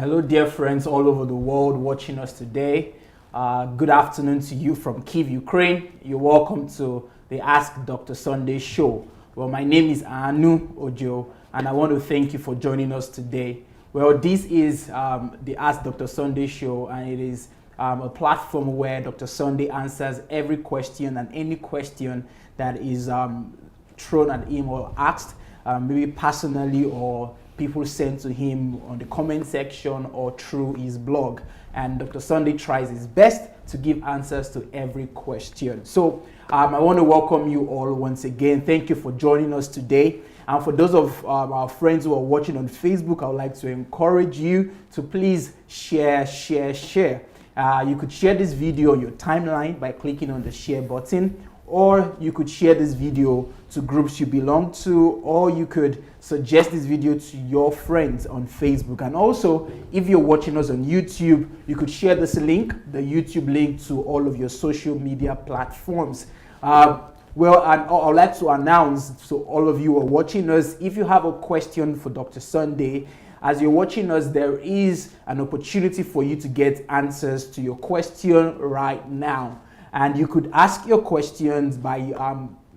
Hello, dear friends all over the world watching us today. Good afternoon to you from Kyiv, Ukraine. You're welcome to the Ask Dr. Sunday show. Well, my name is Anu Ojo, and I want to thank you for joining us today. Well, this is the Ask Dr. Sunday show, and it is a platform where Dr. Sunday answers every question and any question that is thrown at him or asked, maybe personally or people send to him on the comment section or through his blog. And Dr. Sunday tries his best to give answers to every question. So I want to welcome you all once again. Thank you for joining us today. And for those of our friends who are watching on Facebook, I would like to encourage you to please share. You could share this video on your timeline by clicking on the share button, or you could share this video to groups you belong to, or you could suggest this video to your friends on Facebook. And also, if you're watching us on YouTube, you could share this link, the YouTube link, to all of your social media platforms. Well, and I'd like to announce to all of you who are watching us, if you have a question for Dr. Sunday, as you're watching us, there is an opportunity for you to get answers to your question right now. And you could ask your questions by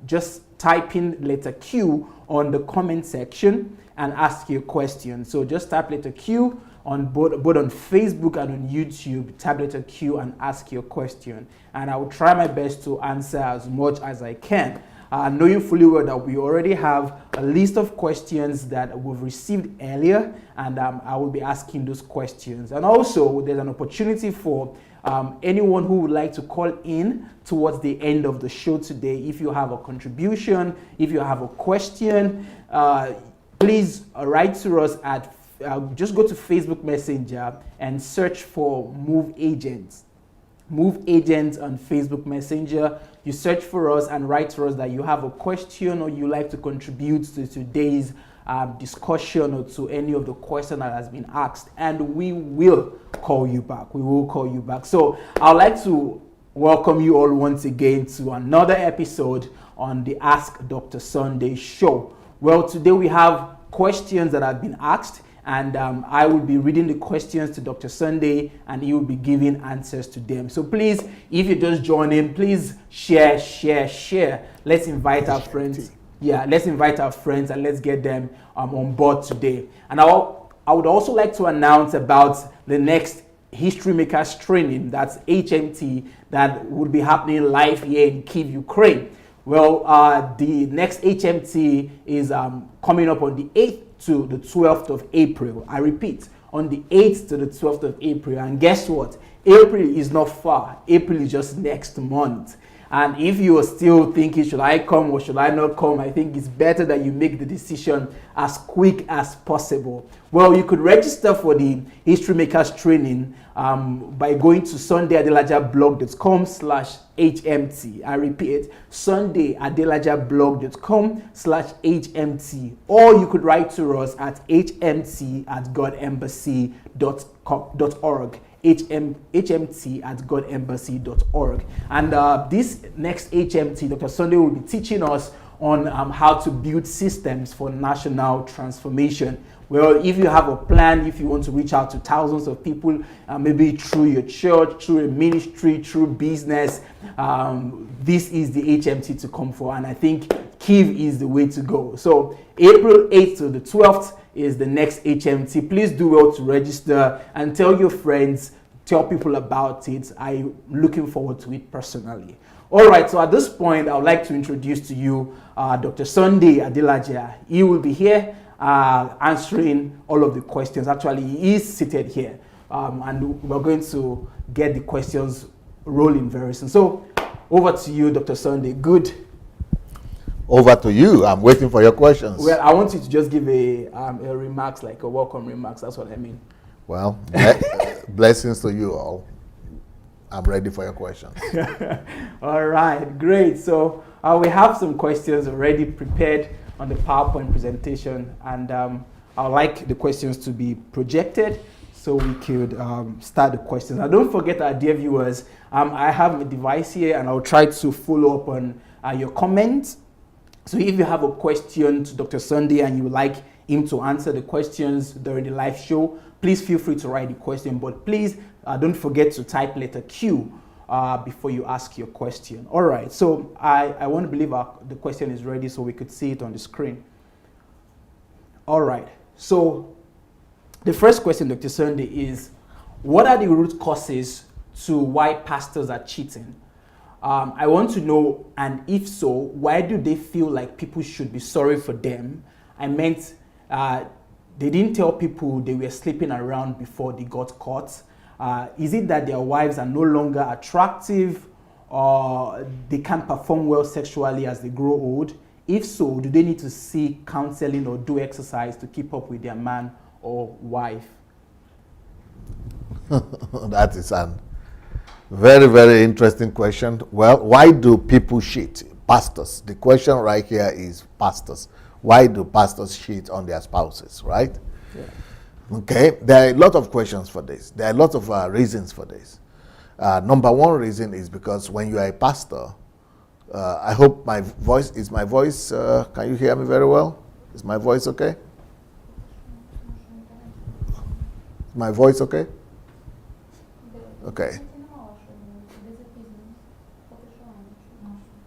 just typing letter Q on the comment section and ask your question. So just type letter Q on both on Facebook and on YouTube. Type letter Q and ask your question. And I will try my best to answer as much as I can. Knowing fully well that we already have a list of questions that we've received earlier, and I will be asking those questions. And also, there's an opportunity for anyone who would like to call in towards the end of the show today. If you have a contribution, if you have a question, please write to us at, just go to Facebook Messenger and search for Move Agents. Move Agents on Facebook Messenger. You search for us and write to us that you have a question or you like to contribute to today's discussion or to any of the question that has been asked, and we will call you back. We will call you back. So I'd like to welcome you all once again to another episode on the Ask Dr. Sunday show. Well, today we have questions that have been asked, and I will be reading the questions to Dr. Sunday, and he will be giving answers to them. So please, if you just join in, please share. Let's invite our friends. Yeah, let's invite our friends and let's get them on board today. And I would also like to announce about the next History Makers training, that's HMT, that will be happening live here in Kyiv, Ukraine. Well, the next HMT is coming up on the 8th to the 12th of April. I repeat, on the 8th to the 12th of April. And guess what? April is not far. April is just next month. And if you are still thinking, should I come or should I not come, I think it's better that you make the decision as quick as possible. Well, you could register for the History Makers training by going to sundayadelajablog.com/HMT. I repeat, sundayadelajablog.com/HMT. Or you could write to us at hmt@godembassy.org. hmt@godembassy.org. And this next HMT, Dr. Sunday will be teaching us on how to build systems for national transformation. Well, if you have a plan, if you want to reach out to thousands of people, maybe through your church, through a ministry, through business, this is the HMT to come for. And I think Kyiv is the way to go. So April 8th to the 12th is the next HMT. Please do well to register and tell your friends, tell people about it. I'm looking forward to it personally. All right, so at this point, I would like to introduce to you Dr. Sunday Adelaja. He will be here answering all of the questions. Actually, he is seated here, and we're going to get the questions rolling very soon. So over to you, Dr. Sunday. Good. Over to you. I'm waiting for your questions. Well, I want you to just give a remarks, like a welcome remarks. That's what I mean. Well, blessings to you all. I'm ready for your questions. All right, great. So we have some questions already prepared on the PowerPoint presentation, and I would like the questions to be projected so we could start the questions. Now, don't forget, our dear viewers, I have a device here, and I'll try to follow up on your comments. So if you have a question to Dr. Sunday and you would like him to answer the questions during the live show, please feel free to write the question, but please don't forget to type letter Q before you ask your question. All right, so I want to believe the question is ready so we could see it on the screen. All right, so the first question, Dr. Sunday, is what are the root causes to why pastors are cheating? I want to know, and if so, why do they feel like people should be sorry for them? I meant they didn't tell people they were sleeping around before they got caught. Is it that their wives are no longer attractive, or they can't perform well sexually as they grow old? If so, do they need to seek counseling or do exercise to keep up with their man or wife? That is an very, very interesting question. Well, why do people cheat? Pastors. The question right here is pastors. Why do pastors cheat on their spouses, right? Yeah. Okay, there are a lot of questions for this. There are a lot of reasons for this. Number one reason is because when you are a pastor, I hope my voice, can you hear me very well? Is my voice okay? Is my voice okay? Okay.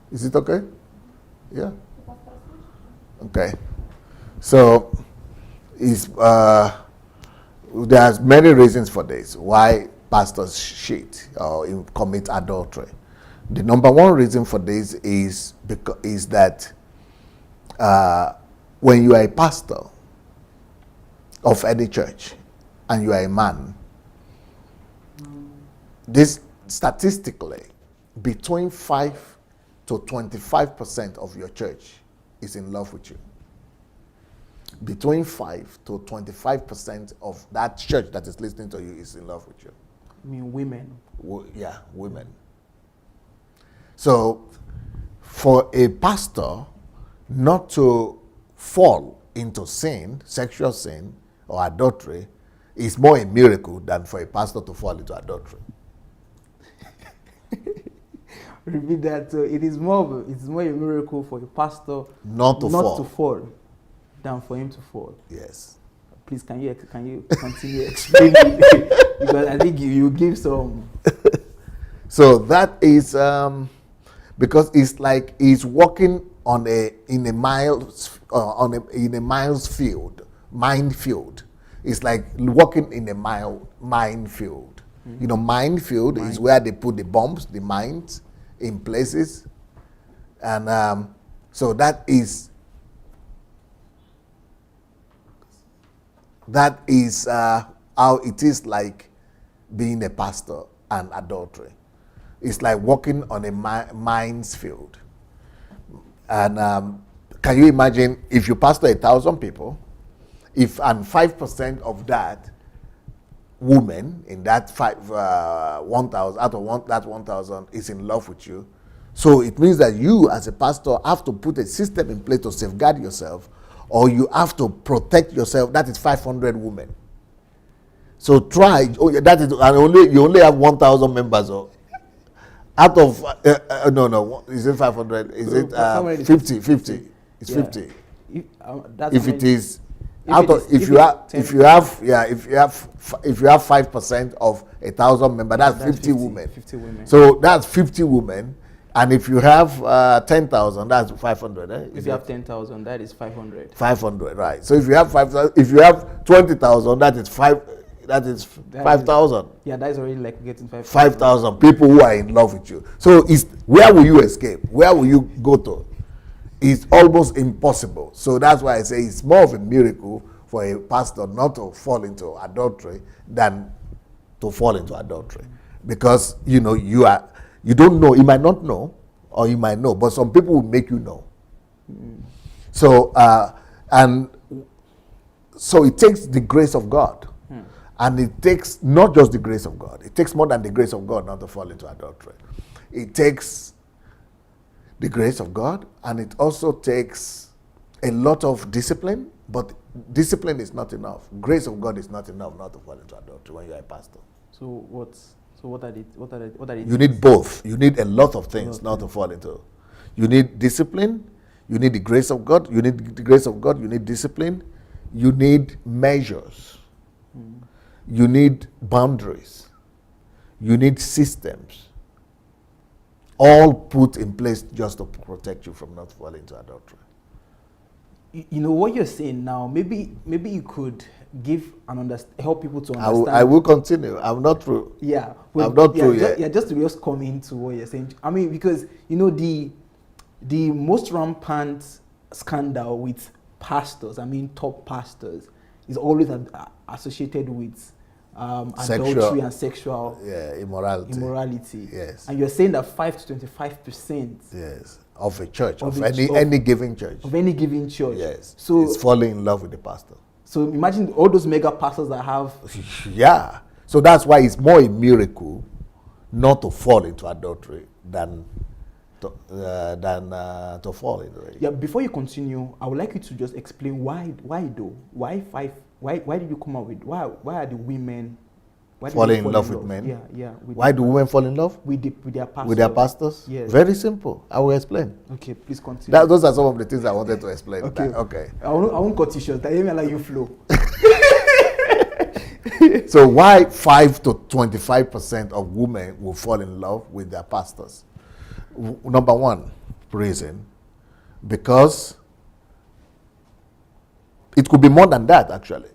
Is it okay? Yeah. Okay. So, there's many reasons for this why pastors cheat or commit adultery. The number one reason for this is that when you are a pastor of any church and you are a man, this statistically, between 5 to 25% of your church is in love with you. Between 5 to 25% of that church that is listening to you is in love with you. I mean women. Yeah, women. So, for a pastor not to fall into sin, sexual sin, or adultery, is more a miracle than for a pastor to fall into adultery. Repeat that. So it's more a miracle for a pastor not to fall than for him to fall. Yes. Please, can you continue explaining? Because I think you give some. So that is because it's like he's walking in a minefield. It's like walking in a minefield. Mm-hmm. You know, minefield is where they put the bombs, the mines in places, and so that is how it is like being a pastor and adultery. It's like walking on a mine's field. And can you imagine if you pastor 1,000 people, and 5% of that woman in that 1,000 out of that 1,000 is in love with you, so it means that you as a pastor have to put a system in place to safeguard yourself, or you have to protect yourself. That is 500 women. So try. That is, and you only have 1,000 members. Or out of no, is it 500? Is it 50? 50. It's 50. If it is. If you have 5% of 1,000 members, that's 50 women. 50 women. So that's 50 women, and if you have 10,000, that's 500. If you have 10,000, that is 500. 500, right? So if you have 5,000, if you have 20,000, that is 5,000. Yeah, that is already like getting 5,000. 5,000 people who are in love with you. So where will you escape? Where will you go to? It's almost impossible. So that's why I say it's more of a miracle for a pastor not to fall into adultery than to fall into adultery. Because, you don't know. You might not know, or you might know, but some people will make you know. Mm. So, so it takes the grace of God. Mm. And it takes not just the grace of God. It takes more than the grace of God not to fall into adultery. It takes the grace of God, and it also takes a lot of discipline, but discipline is not enough. Grace of God is not enough not to fall into adultery when you are a pastor. So what are the You need both. You need a lot of things not to fall into. You need discipline, you need the grace of God, you need the grace of God, you need discipline, you need measures, you need boundaries, you need systems, all put in place just to protect you from not falling into adultery. You know what you're saying now. Maybe you could give and help people to understand. I will continue. I'm not through. Yeah, I'm not through yet. Yeah, just to just come into what you're saying. I mean, because you know the most rampant scandal with pastors, I mean top pastors, is always associated with adultery and sexual immorality. Yes. And you're saying that 5 to 25%. Yes. Of a church, of any given church. Of any given church. Yes. So it's falling in love with the pastor. So imagine all those mega pastors that have. Yeah. So that's why it's more a miracle not to fall into adultery than to fall into it. Yeah. Before you continue, I would like you to just explain why though? Why did you come up with why are the women falling in love with men? Yeah. Why do women fall in love? With their pastors. With their pastors? Yes. Very simple. I will explain. Okay, please continue. Those are some of the things I wanted to explain. Okay. I won't cut you short. I didn't allow you flow. So why 5 to 25% of women will fall in love with their pastors? Number one reason, because it could be more than that actually.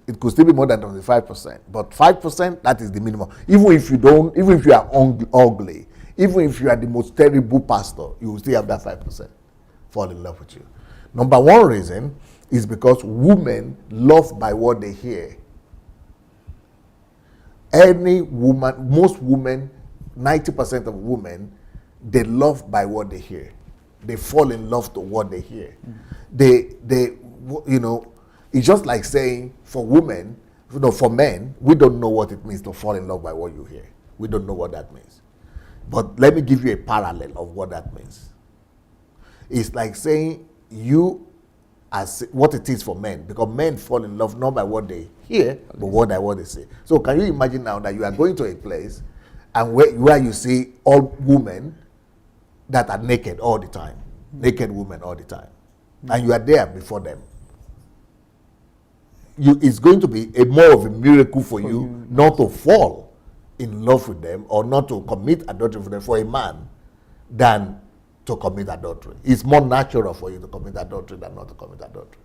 It could still be more than 25%, but 5%, that is the minimum. Even if you are ugly, even if you are the most terrible pastor, you will still have that 5% fall in love with you. Number one reason is because women love by what they hear. Most women, 90% of women, they love by what they hear. They fall in love to what they hear. It's just like saying for women, for men, we don't know what it means to fall in love by what you hear. We don't know what that means. But let me give you a parallel of what that means. It's like saying what it is for men, because men fall in love not by what they hear, but what they say. So can you imagine now that you are going to a place and where you see all women that are naked all the time, naked women all the time, and you are there before them? It's going to be more of a miracle for you not to fall in love with them or not to commit adultery with them for a man than to commit adultery. It's more natural for you to commit adultery than not to commit adultery.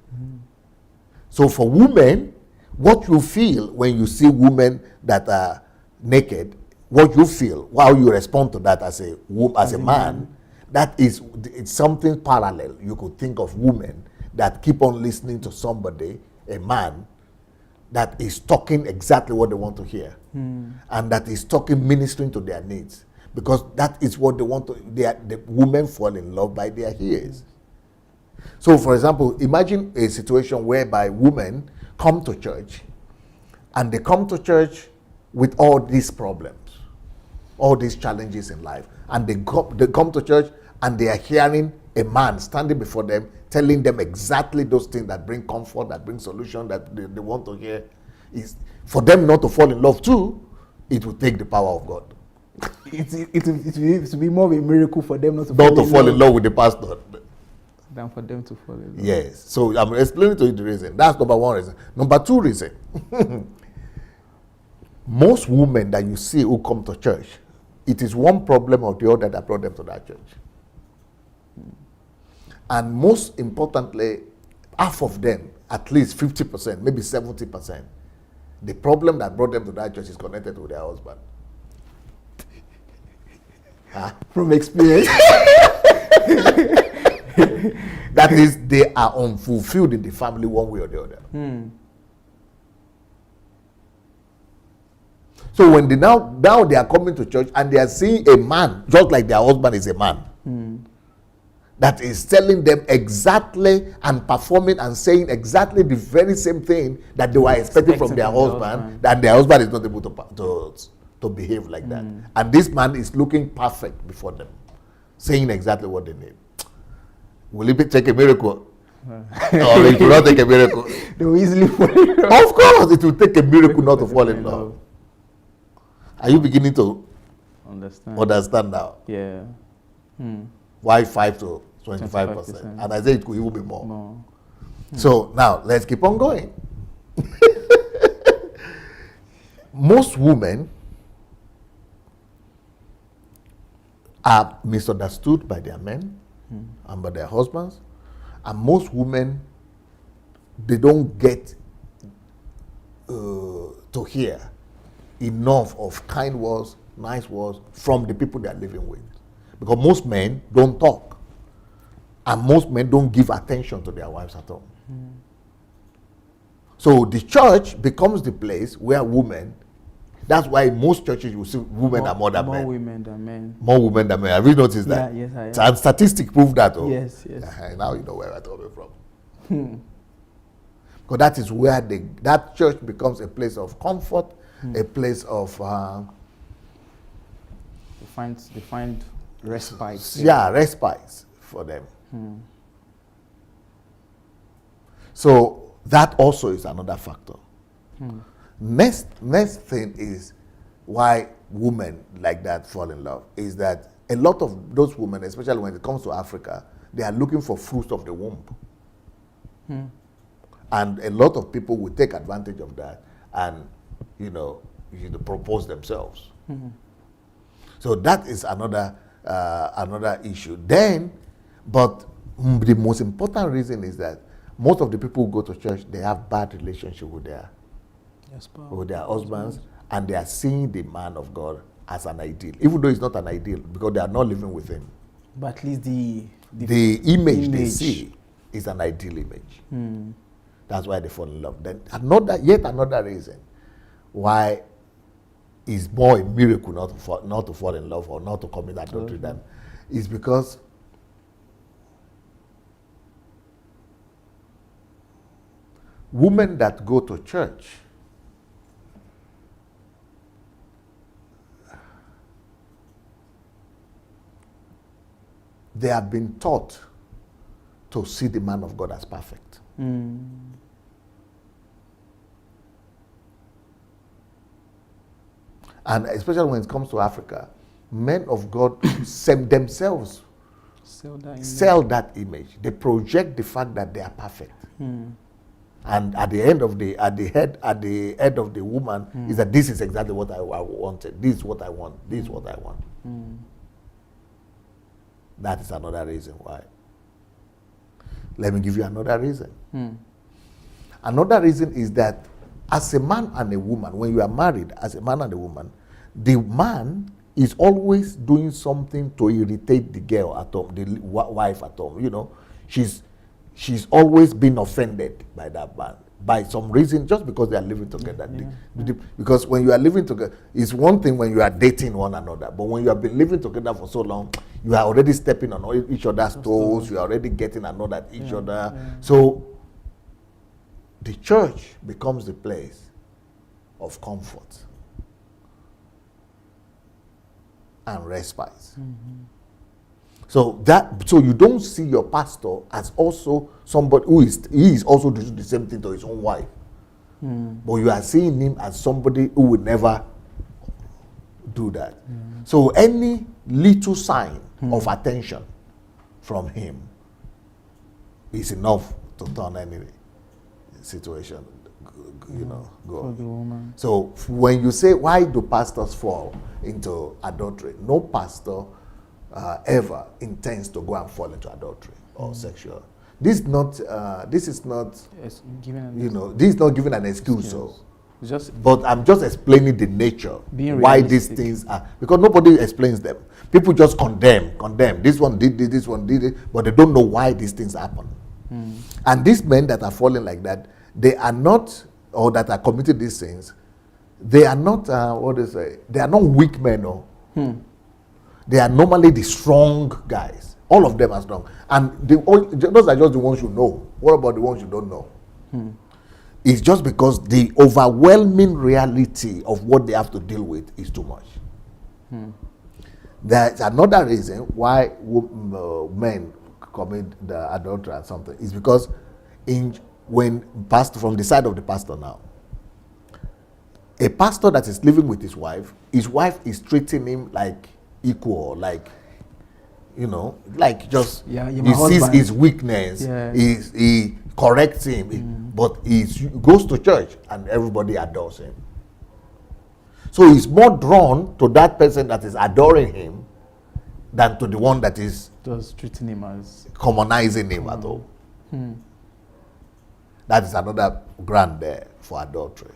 So for women, what you feel when you see women that are naked, what you feel, how you respond to that as a man, it's something parallel. You could think of women that keep on listening to somebody, a man, that is talking exactly what they want to hear, and that is ministering to their needs, because that is what they want to. The women fall in love by their ears. So, for example, imagine a situation whereby women come to church, and they come to church with all these problems, all these challenges in life, and they come to church and they are hearing a man standing before them telling them exactly those things that bring comfort, that bring solution, that they want to hear. Is for them not to fall in love too, it will take the power of God. It will be more of a miracle for them not to fall in love with the pastor than for them to fall in love. Yes. So I'm explaining to you the reason. That's number one reason. Number two reason. Most women that you see who come to church, it is one problem or the other that brought them to that church. And most importantly, half of them, at least 50%, maybe 70%, the problem that brought them to that church is connected to their husband. From experience. That is, they are unfulfilled in the family one way or the other. So when now they are coming to church and they are seeing a man, just like their husband is a man, that is telling them exactly and performing and saying exactly the very same thing that they were expecting from their husband, that their husband is not able to behave like that. And this man is looking perfect before them, saying exactly what they need. Will it take a miracle? Or it will not take a miracle? They will easily fall in love. Of course, it will take a miracle not to fall in love. Are you beginning to understand now? Yeah. Why 5 to 25%? And I say it could even be more. So now let's keep on going. Most women are misunderstood by their men and by their husbands, and most women, they don't get to hear enough of kind words, nice words from the people they are living with, because most men don't talk, and most men don't give attention to their wives at all. So the church becomes the place where women, that's why in most churches you see women are more than men. More women than men. More women than men. Have you noticed that? Yeah, yes, I have. And statistics prove that. Oh. Yes. Now you know where I'm coming from. Because that is where that church becomes a place of comfort, a place of They find respite. yeah, respite for them. So that also is another factor. Next thing is why women like that fall in love is that a lot of those women, especially when it comes to Africa, they are looking for fruits of the womb. And a lot of people will take advantage of that and, propose themselves. So that is another issue. But the most important reason is that most of the people who go to church, they have bad relationship with their husbands, and they are seeing the man of God as an ideal, even though it's not an ideal, because they are not living with him. But at least the image they see is an ideal image. That's why they fall in love. Then yet another reason why it's more a miracle not to fall in love or not to commit adultery than is because women that go to church, they have been taught to see the man of God as perfect. And especially when it comes to Africa, men of God themselves sell that image. They project the fact that they are perfect. And at the end of the head of the woman is that this is exactly what I wanted. This is what I want. This is what I want. That is another reason why. Let me give you another reason. Another reason is that as a man and a woman, when you are married as a man and a woman, the man is always doing something to irritate the girl at home, the wife at home. She's always been offended by that man, by some reason, just because they are living together. Because when you are living together, it's one thing when you are dating one another, but when you have been living together for so long, you are already stepping on each other's toes, you are already getting annoyed at each other. So the church becomes the place of comfort and respite. So you don't see your pastor as also somebody he is also doing the same thing to his own wife. But you are seeing him as somebody who would never do that. So any little sign of attention from him is enough to turn any situation, go. For the woman. So when you say, why do pastors fall into adultery? No pastor ever intends to go and fall into adultery or sexual. This is not this is not giving an excuse. So but I'm just explaining the nature why these things are, because nobody explains them. People just condemn. This one did this, this one did it, but they don't know why these things happen. And these men that are falling like that, they are not, or that are committing these things, they are not they are not weak men. No. They are normally the strong guys. All of them are strong. And those are just the ones you know. What about the ones you don't know? It's just because the overwhelming reality of what they have to deal with is too much. There's another reason why men commit the adultery and something. Is because from the side of the pastor now, a pastor that is living with his wife is treating him like equal, like just he sees his weakness. He corrects him, but he goes to church and everybody adores him. So he's more drawn to that person that is adoring him than to the one that is Just treating him as commonizing him at all. That is another ground there for adultery.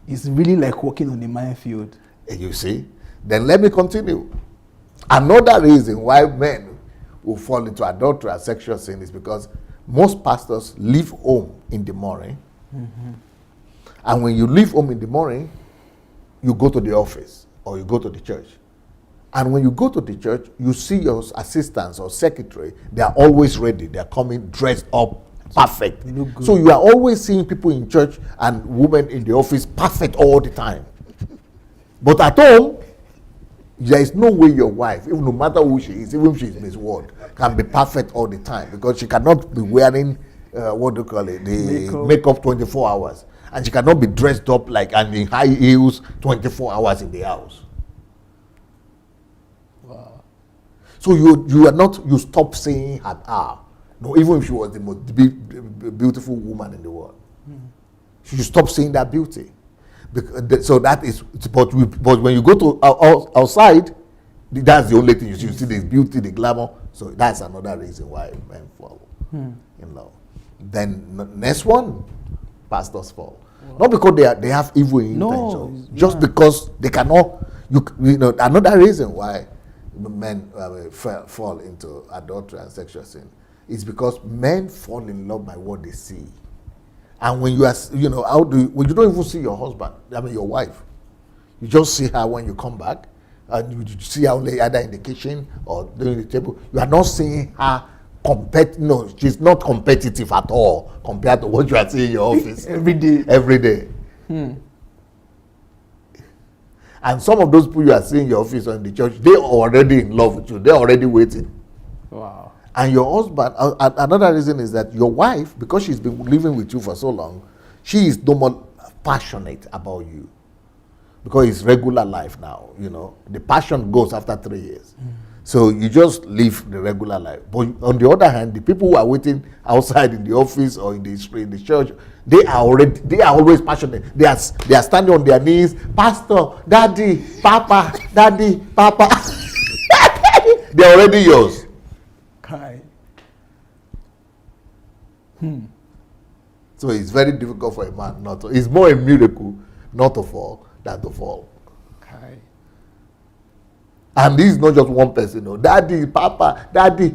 it's really like walking on a minefield. You see? Then let me continue. Another reason why men will fall into adultery and sexual sin is because most pastors leave home in the morning. And when you leave home in the morning, you go to the office or you go to the church. And when you go to the church, you see your assistants or secretary, they are always ready. They are coming dressed up perfect. They look good. So you are always seeing people in church and women in the office perfect all the time. But at home, there is no way your wife, even no matter who she is, even if she is Miss World, can be perfect all the time, because she cannot be wearing what do you call it, the makeup 24 hours, and she cannot be dressed up like and in high heels 24 hours in the house. Wow. So you are not, you stop saying her. No, even if she was the most beautiful woman in the world, you stop seeing that beauty. So that is, but when you go to outside, that's the only thing you see. You see the beauty, the glamour. So that's another reason why men fall in love. Then next one, pastors fall. Not because they have evil intentions, just because they cannot. You know, another reason why men fall into adultery and sexual sin is because men fall in love by what they see. And when you are, you know, when you don't even see your husband, I mean your wife, you just see her when you come back, and you see her only either in the kitchen or during the table. You are not seeing her no, she's not competitive at all compared to what you are seeing in your office Every day. And some of those people you are seeing in your office or in the church, they are already in love with you. They're already waiting. Wow. And your husband, another reason is that your wife, because she's been living with you for so long, she is no more passionate about you. Because it's regular life now, you know. The passion goes after 3 years. So you just live the regular life. But on the other hand, the people who are waiting outside in the office or in the street, in the church, they are always passionate. They are standing on their knees, Pastor, Daddy, Papa, Daddy, Papa. They're already yours. Kai. So it's very difficult for a man not to. It's more a miracle not to fall than to fall. Kai. And this is not just one person. No, Daddy, Papa, Daddy.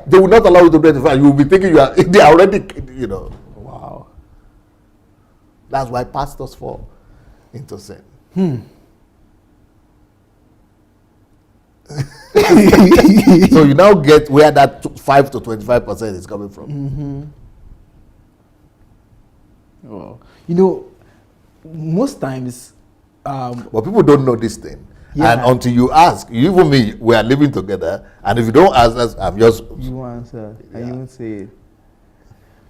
They will not allow you to identify. You will be thinking they are already, you know. Wow. That's why pastors fall into sin. So you now get where that 5 to 25% is coming from. Well, you know, most times, But people don't know this thing. Yeah. And until you ask, even me, we are living together, and if you don't ask us, I'm just. you answer and you won't say it.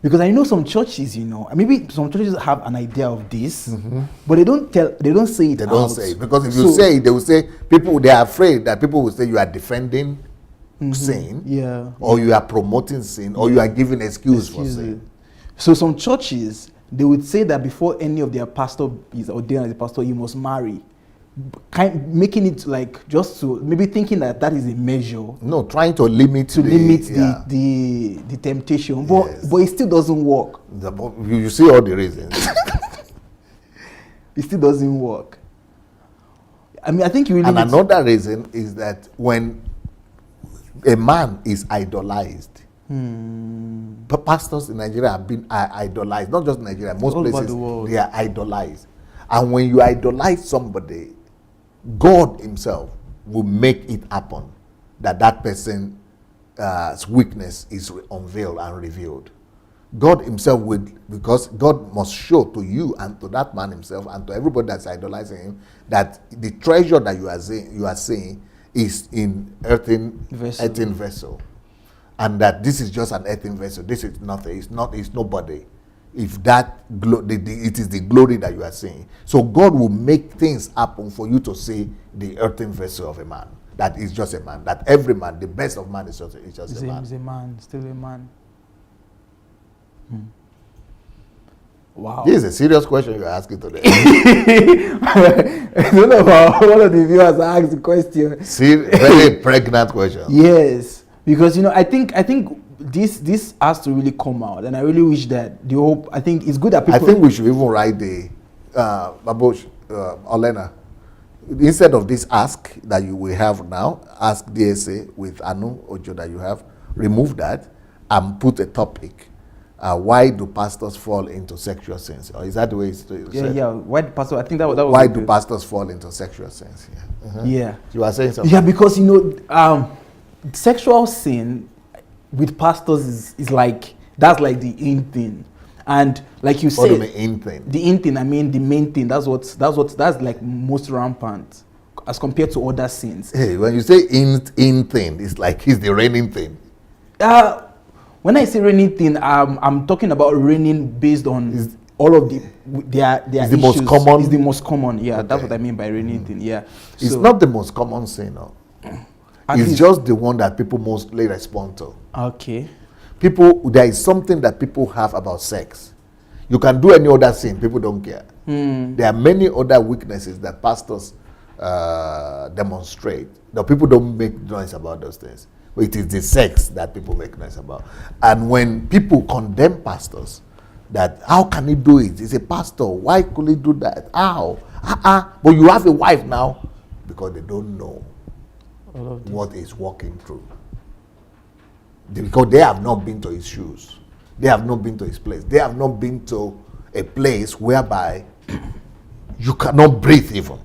Because I know some churches, you know, maybe some churches have an idea of this, but they don't say it. They don't out. say it. Because if you say it, they will say, they are afraid that people will say you are defending sin, Yeah. or you are promoting sin, or you are giving excuse for sin. So some churches, they would say that before any of their pastor is ordained as a pastor, you must marry. Making it like just to maybe thinking that is a measure No, trying to limit the temptation, but Yes. but it still doesn't work. You see all the reasons. It still doesn't work. I mean, I think you really And need to- another reason is that when a man is idolized, pastors in Nigeria have been idolized, not just Nigeria, most All over places the world. they are idolized. And when you idolize somebody, God himself will make it happen that person's weakness is unveiled and revealed. God himself will, because God must show to you and to that man himself and to everybody that's idolizing him that the treasure that you are seeing is in earthen vessel, and that this is just an earthen vessel. This is nothing. It's nobody. If that it is the glory that you are seeing. So God will make things happen for you to see the earthen vessel of a man. That is just a man. That every man, the best of man is just a man. He's a man, still a man. Wow. This is a serious question you're asking today. I don't know about one of the viewers asked the question. See, very pregnant question. Yes, because I think this has to really come out, and I really wish that the hope. I think it's good that people. I think we should even write the Babosh, Olena, instead of this ask that you will have now, ask DSA with Anu Ojo that you have, remove that and put a topic. Why do pastors fall into sexual sins? Or is that the way it's said? Yeah. Why do pastors? I think that was. Why do pastors fall into sexual sins? Yeah. Yeah. You are saying something. Yeah, because sexual sin with pastors is like that's like the in thing, and like you What do said, you mean in thing? the in thing. I mean the main thing. That's like most rampant as compared to other sins. Hey, when you say in thing, it's like it's the reigning thing. When I say reigning thing, I'm talking about reigning based on all of their Is the issues. most common? Is the most common. Yeah, that's Okay. what I mean by reigning thing. Yeah, It's So, not the most common sin. No. at It's least- just the one that people mostly respond to. okay. There is something that people have about sex. You can do any other sin, people don't care. There are many other weaknesses that pastors demonstrate. The people don't make noise about those things. But it is the sex that people make noise about. And when people condemn pastors, that how can he do it? He's a pastor. Why could he do that? How? But you have a wife now, because they don't know what he's walking through. Because they have not been to his shoes. They have not been to his place. They have not been to a place whereby you cannot breathe even.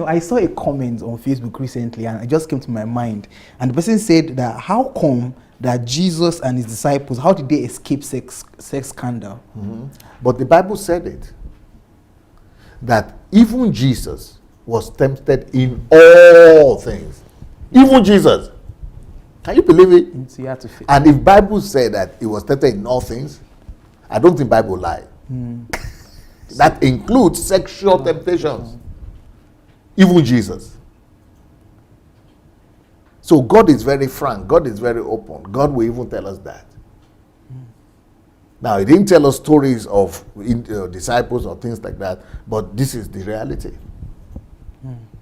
I saw a comment on Facebook recently, and it just came to my mind. And the person said that how come that Jesus and his disciples, how did they escape sex scandal? But the Bible said it, that even Jesus was tempted in all things. Even Jesus. Can you believe it? So you had to fit. And if Bible said that he was tempted in all things, I don't think Bible lie. That includes sexual temptations. Even Jesus. So God is very frank. God is very open. God will even tell us that. Now, he didn't tell us stories of disciples or things like that, but this is the reality.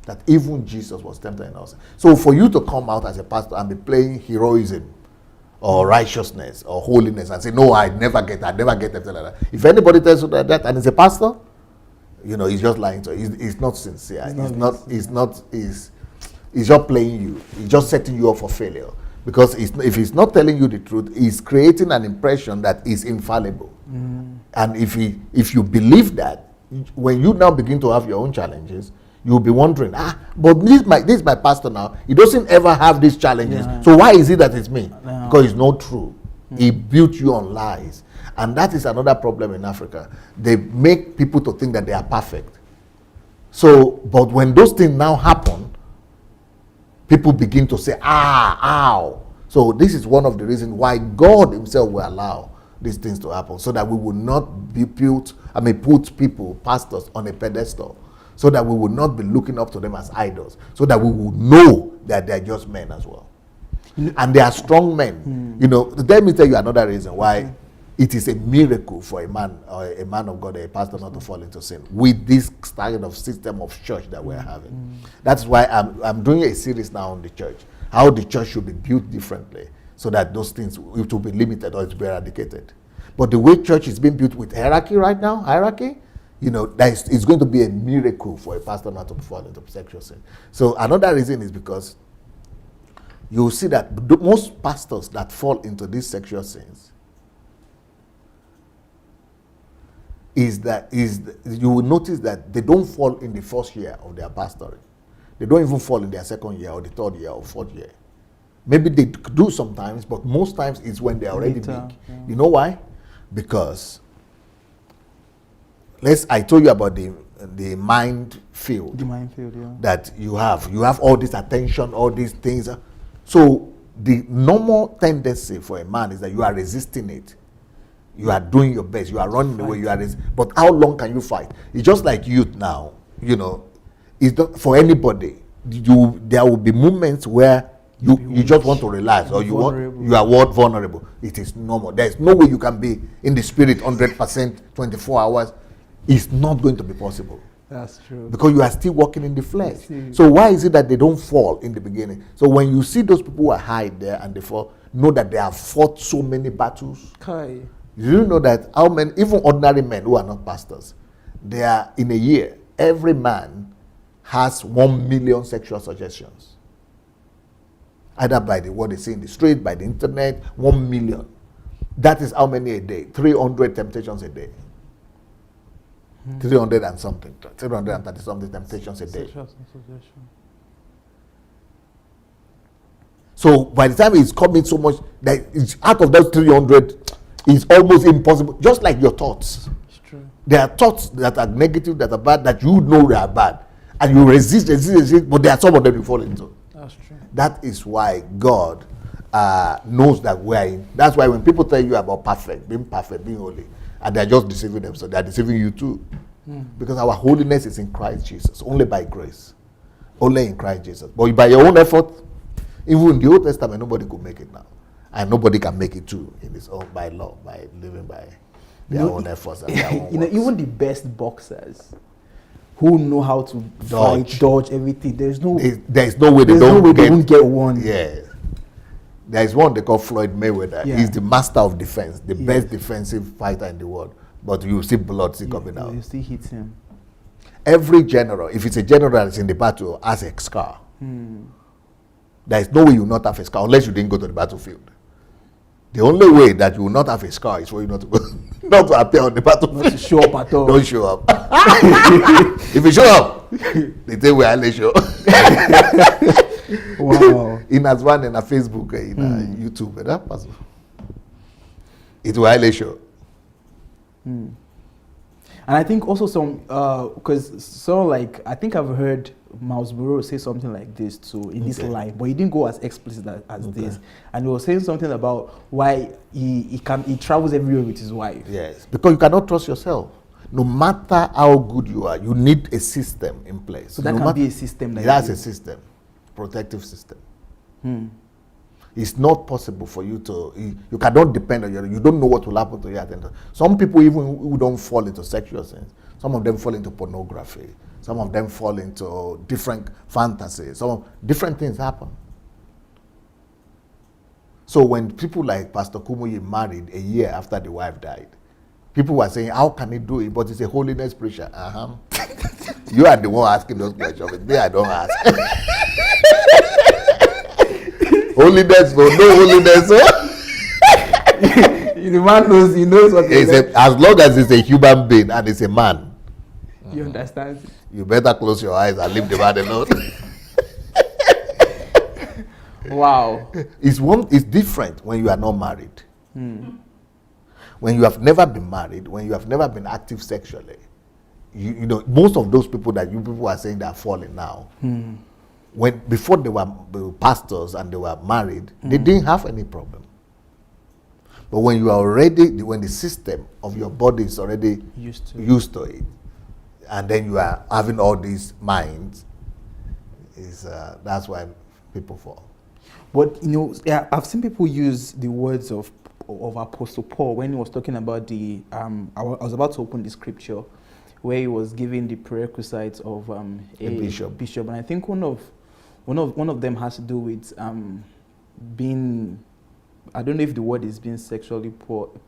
That even Jesus was tempted in us. So for you to come out as a pastor and be playing heroism or righteousness or holiness and say, no, I never get tempted like that. If anybody tells you that and is a pastor, he's just lying to you. He's not sincere. He's just playing you. He's just setting you up for failure. Because if he's not telling you the truth, he's creating an impression that is infallible. And if you believe that, when you now begin to have your own challenges, you'll be wondering, but this is my pastor now. He doesn't ever have these challenges. Yeah. So why is it that it's me? Yeah. Because it's not true. He built you on lies. And that is another problem in Africa. They make people to think that they are perfect. So, but when those things now happen, people begin to say, ow. So this is one of the reasons why God himself will allow these things to happen, so that we will not put people, pastors, on a pedestal, so that we will not be looking up to them as idols, so that we will know that they are just men as well. And they are strong men. Let me tell you another reason why it is a miracle for a man or a man of God or a pastor not to fall into sin with this kind of system of church that we're having. That's why I'm doing a series now on the church, how the church should be built differently so that those things will be limited or to be eradicated. But the way church is being built with hierarchy right now, it's going to be a miracle for a pastor not to fall into sexual sin. So another reason is because you'll see that most pastors that fall into these sexual sins you will notice that they don't fall in the first year of their pastoring. They don't even fall in their second year or the third year or fourth year. Maybe they do sometimes, but most times it's when they're already Later, big. yeah. You know why? Because I told you about the mind field The minefield, yeah. that you have all this attention, all these things. So the normal tendency for a man is that you are resisting it. You are doing your best. You are running away. But how long can you fight? It's just like youth now. It's not for anybody. There will be moments where You just want to relax, or you are what vulnerable. It is normal. There is no way you can be in the spirit 100% 24 hours. It's not going to be possible. That's true. Because you are still walking in the flesh. So why is it that they don't fall in the beginning? So when you see those people who are high there and they fall, know that they have fought so many battles. Kai. You know that how many, even ordinary men who are not pastors, they are in a year, every man has 1 million sexual suggestions. Either by what they see in the street, by the internet, 1 million. That is how many a day? 300 temptations a day. 300 and something, 330 something temptations a day. So by the time it's coming so much, that it's out of those 300, it's almost impossible. Just like your thoughts. It's true. There are thoughts that are negative, that are bad, that you know they are bad. And you resist, but there are some of them you fall into. That's true. That is why God knows that we are in. That's why when people tell you about being perfect, being holy, and they're just deceiving themselves, they're deceiving you too. Because our holiness is in Christ Jesus, only by grace. Only in Christ Jesus. But by your own effort, even in the Old Testament, nobody could make it now. And nobody can make it too in this own by law, by living by their own efforts and their own works. Even the best boxers who know how to dodge everything, there's no way they won't get one. Yeah. There is one they call Floyd Mayweather. Yeah. He's the master of defense, the best defensive fighter in the world. But you see blood still coming out. You still hit him. Every general, if it's a general that's in the battle, has a scar. There is no way you will not have a scar unless you didn't go to the battlefield. The only way that you will not have a scar is for you not to go, not to appear on the battlefield. Not to show up at all. Don't show up. If you show up, they say we are late show. Wow. In as one in a Facebook, in a YouTube, that person. It will highly show. And I think also some, because I think I've heard Miles Monroe say something like this too in this line, but he didn't go as explicit as this. And he was saying something about why he travels everywhere with his wife. Yes, because you cannot trust yourself. No matter how good you are, you need a system in place. So that can be a system. That's a system, protective system. It's not possible for you to, you cannot depend on you don't know what will happen to you at the end. Some people even who don't fall into sexual sins, some of them fall into pornography, some of them fall into different fantasies, different things happen. So when people like Pastor Kumuyi married a year after the wife died, people were saying, how can he do it? But it's a holiness preacher. You are the one asking those questions. Me, I don't ask. Holiness for no holiness. The man knows, he knows what he's saying. As long as it's a human being and it's a man. You understand? You better close your eyes and leave the man alone. Wow. It's different when you are not married. When you have never been married, when you have never been active sexually, you know, most of those people that you people are saying they are falling now, before they were pastors and they were married, they didn't have any problem. But when you are already, when the system of your body is already used to it, and then you are having all these minds, that's why people fall. But you know, I've seen people use the words of Apostle Paul when he was talking about the. I was about to open the scripture where he was giving the prerequisites of a bishop, and I think one of them has to do with being. I don't know if the word is being sexually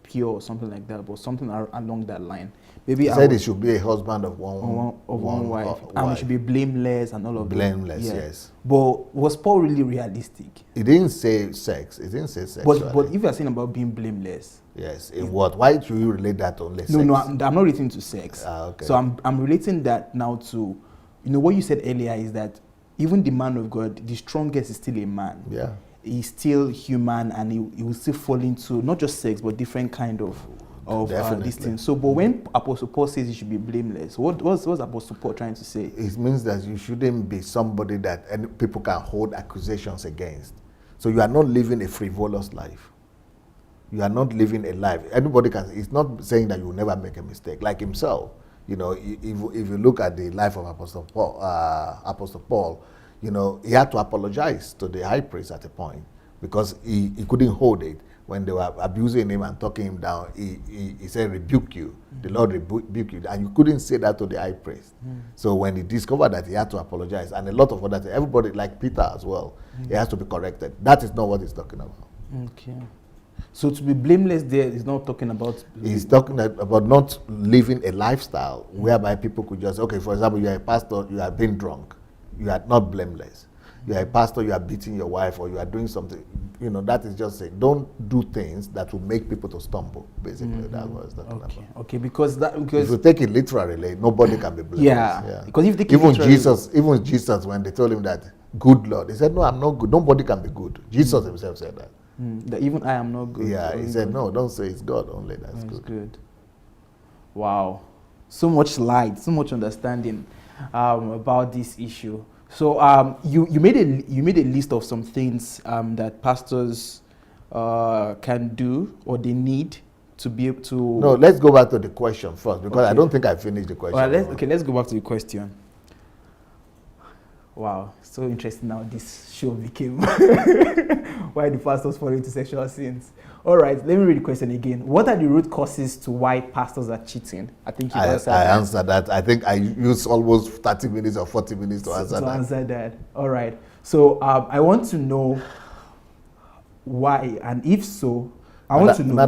pure or something like that, but something along that line. Maybe he said it should be a husband of one wife, and it should be blameless and all of that. Blameless, yes. But was Paul really realistic? He didn't say sex. He didn't say sex. But if you're saying about being blameless, yes, in what? Why should you relate that to only sex? No, I'm not relating to sex. Okay. So I'm relating that now to, you know, what you said earlier is that even the man of God, the strongest is still a man. Yeah. He's still human, and he will still fall into not just sex but different kind of these things. So, but when Apostle Paul says he should be blameless, what's Apostle Paul trying to say? It means that you shouldn't be somebody that people can hold accusations against. So you are not living a frivolous life. You are not living a life. Anybody can. It's not saying that you will never make a mistake. Like himself, you know, if you look at the life of Apostle Paul, you know, he had to apologize to the high priest at a point because he couldn't hold it. When they were abusing him and talking him down, he said, rebuke you. The Lord rebuke you. And you couldn't say that to the high priest. So when he discovered that, he had to apologize. And a lot of others, everybody like Peter as well, he has to be corrected. That is not what he's talking about. Okay. So to be blameless there is not talking about... He's talking about not living a lifestyle whereby people could just, okay, for example, you are a pastor, you are being drunk. You are not blameless. You are a pastor, you are beating your wife, or you are doing something, you know, that is just saying, don't do things that will make people to stumble, basically. That's what it's talking about. Okay, because if you take it literally, nobody can be blameless. Yeah. Because if they even Jesus, when they told him that, good Lord, he said, no, I'm not good. Nobody can be good. Jesus himself said that. That even I am not good. Yeah, he said, no, don't say it's God only. That's good. Wow. So much light, so much understanding about this issue. So you made a list of some things that pastors can do or they need to be able to... No, let's go back to the question first, because I don't think I finished the question. Let's go back to the question. Wow, so interesting how this show became. Why the pastors fall into sexual sins. All right, let me read the question again. What are the root causes to why pastors are cheating? I think you answered that. I answered that. I think I used almost 30 minutes or 40 minutes to answer that. All right. So I want to know why, and if so, I want to know.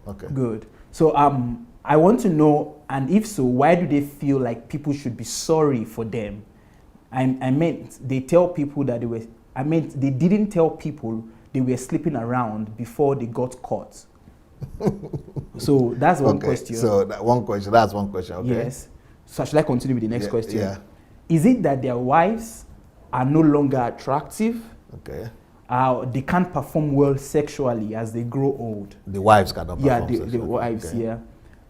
Okay. Good. So I want to know, and if so, why do they feel like people should be sorry for them? I meant they tell people that they didn't tell people they were sleeping around before they got caught. So that's one question. So that's one question. Okay. Yes. So should I continue with the next question? Yeah. Is it that their wives are no longer attractive? Okay. They can't perform well sexually as they grow old? The wives cannot perform sexually. The wives, okay. Yeah.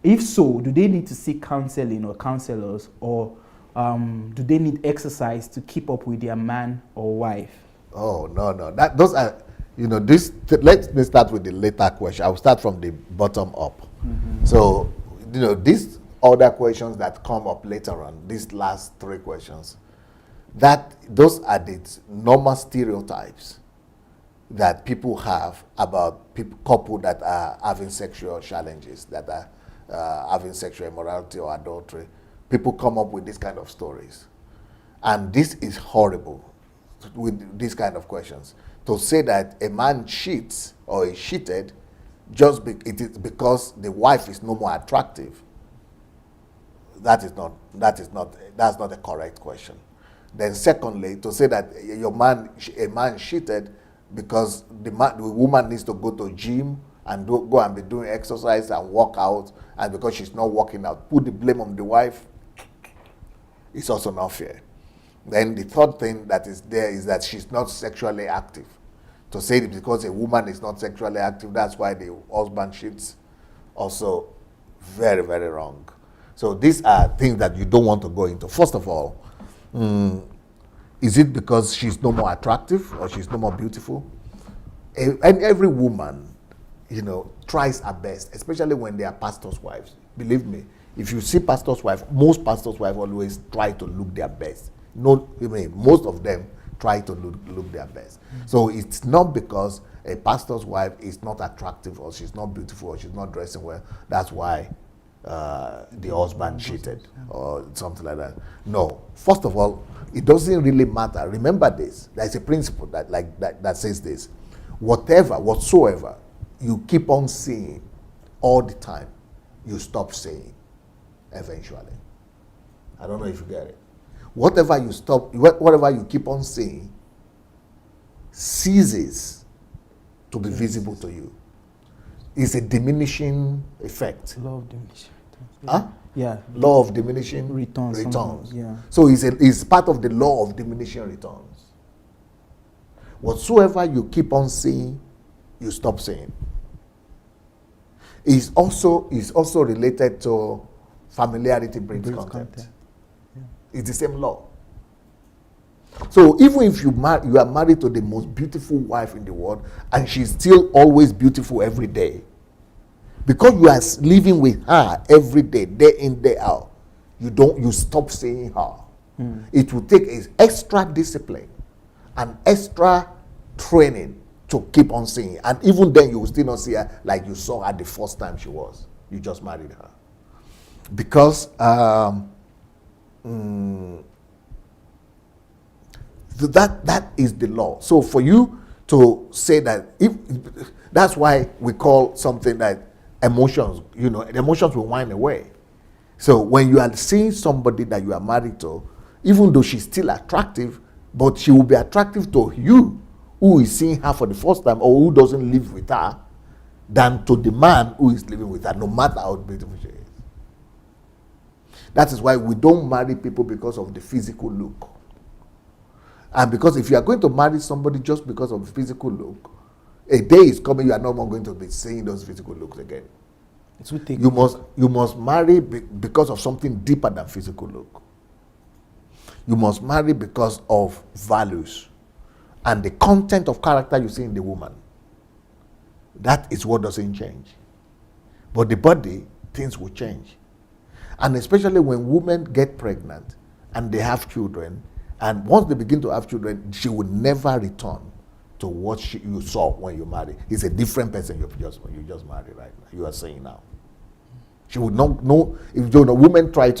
If so, do they need to seek counseling or counselors, or do they need exercise to keep up with their man or wife? Oh, no. Those are, let me start with the later question. I'll start from the bottom up. So, these other questions that come up later on, these last three questions, those are the normal stereotypes that people have about couple that are having sexual challenges, that are having sexual immorality or adultery. People come up with these kind of stories. And this is horrible with these kind of questions. To say that a man cheats or is cheated it is because the wife is no more attractive. That's not a correct question. Then secondly, to say that a man cheated because the woman needs to go to gym and go and be doing exercise and work out, and because she's not working out, put the blame on the wife, it's also not fair. Then the third thing that is there is that she's not sexually active. To say that because a woman is not sexually active, that's why the husband cheats, also very, very wrong. So these are things that you don't want to go into. First of all, is it because she's no more attractive or she's no more beautiful? And every woman, tries her best, especially when they are pastors' wives. Believe me, if you see pastors' wives, most pastors' wives always try to look their best. Most of them try to look their best. So it's not because a pastor's wife is not attractive or she's not beautiful or she's not dressing well, that's why the husband cheated or something like that. No. First of all, it doesn't really matter. Remember this. There's a principle that says this. Whatsoever you keep on saying all the time, you stop saying eventually. I don't know if you get it. Whatever you keep on saying ceases to be visible to you. It's a diminishing effect. Law of diminishing. Huh? Yeah. Law of diminishing returns. Yeah. So it's part of the law of diminishing returns. Whatsoever you keep on saying, you stop saying. Is also related to familiarity brings contempt. Yeah. It's the same law. So even if you are married to the most beautiful wife in the world and she's still always beautiful every day, because you are living with her every day, day in, day out, you stop seeing her. It will take extra discipline and extra training to keep on seeing. And even then, you will still not see her like you saw her the first time you just married her. Because that is the law. So for you to say that, that's why we call something that emotions, the emotions will wind away. So when you are seeing somebody that you are married to, even though she's still attractive, but she will be attractive to you who is seeing her for the first time or who doesn't live with her, than to the man who is living with her, no matter how beautiful she is. That is why we don't marry people because of the physical look. And because if you are going to marry somebody just because of the physical look, a day is coming you are no more going to be seeing those physical looks again. You must marry because of something deeper than physical look. You must marry because of values and the content of character you see in the woman. That is what doesn't change. But the body, things will change. And especially when women get pregnant and they have children, and once they begin to have children, she will never return to what you saw when you married. It's a different person you just married right now. You are saying now. She would not know. If women try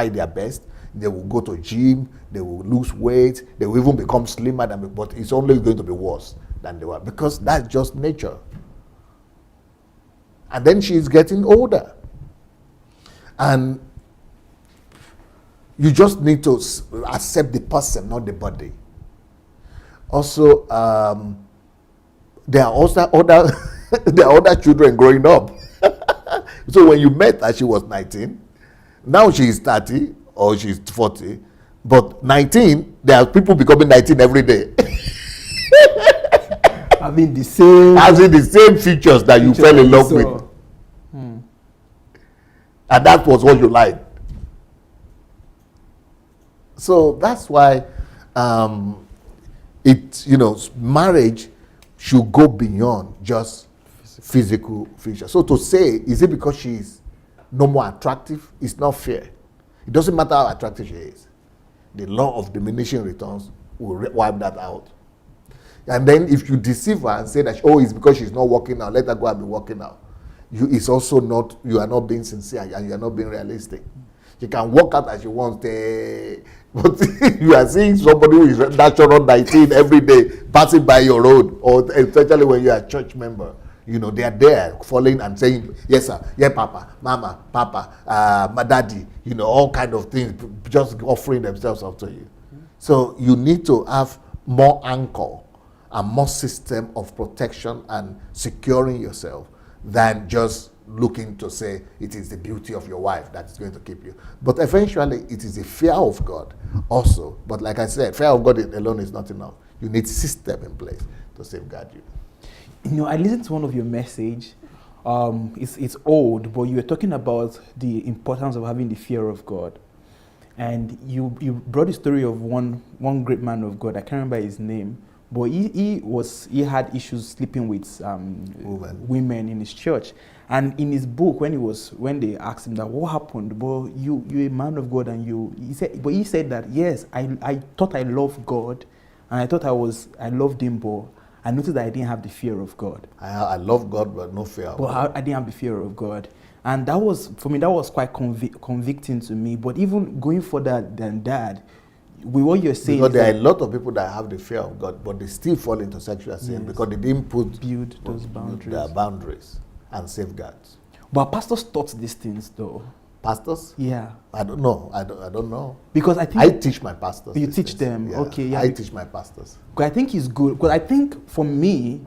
their best, they will go to gym, they will lose weight, they will even become slimmer but it's only going to be worse than they were, because that's just nature. And then she's getting older. And you just need to accept the person, not the body. Also, there are also other children growing up. So when you met her, she was 19. Now she is 30 or she's 40. But 19, there are people becoming 19 every day. Having the same features that you fell in love with. And that was what you liked. So that's why marriage should go beyond just physical features. So to say, is it because she's no more attractive? It's not fair. It doesn't matter how attractive she is. The law of diminishing returns will wipe that out. And then if you deceive her and say that, it's because she's not working out, let her go and be working out. You are not being sincere and you are not being realistic. She can work out as she wants, but you are seeing somebody who is natural 19 every day passing by your road, or especially when you are a church member. They are there following and saying, yes sir, yeah papa, mama, papa, my daddy, all kind of things, just offering themselves up to you. So you need to have more anchor and more system of protection and securing yourself than just looking to say it is the beauty of your wife that is going to keep you. But eventually it is the fear of God also. But like I said, fear of God alone is not enough. You need system in place to safeguard you. I listened to one of your message. It's old, but you were talking about the importance of having the fear of God. And you brought the story of one great man of God. I can't remember his name, but he had issues sleeping with women in his church. And in his book, when they asked him that, what happened? Well, you're a man of God, and he said that, yes, I thought I loved God, and I thought I loved him, but I noticed that I didn't have the fear of God. I love God, but no fear of God. I didn't have the fear of God. And that was quite convicting to me. But even going further than that, with what you're saying, because there are a lot of people that have the fear of God, but they still fall into sexual sin because they didn't build those boundaries and safeguards. But pastors taught these things, though. Pastors? Yeah. I don't know. I don't know. Because I teach my pastors. You teach them? Yeah. Okay. Yeah. I teach my pastors. Because I think it's good. Because I think for me,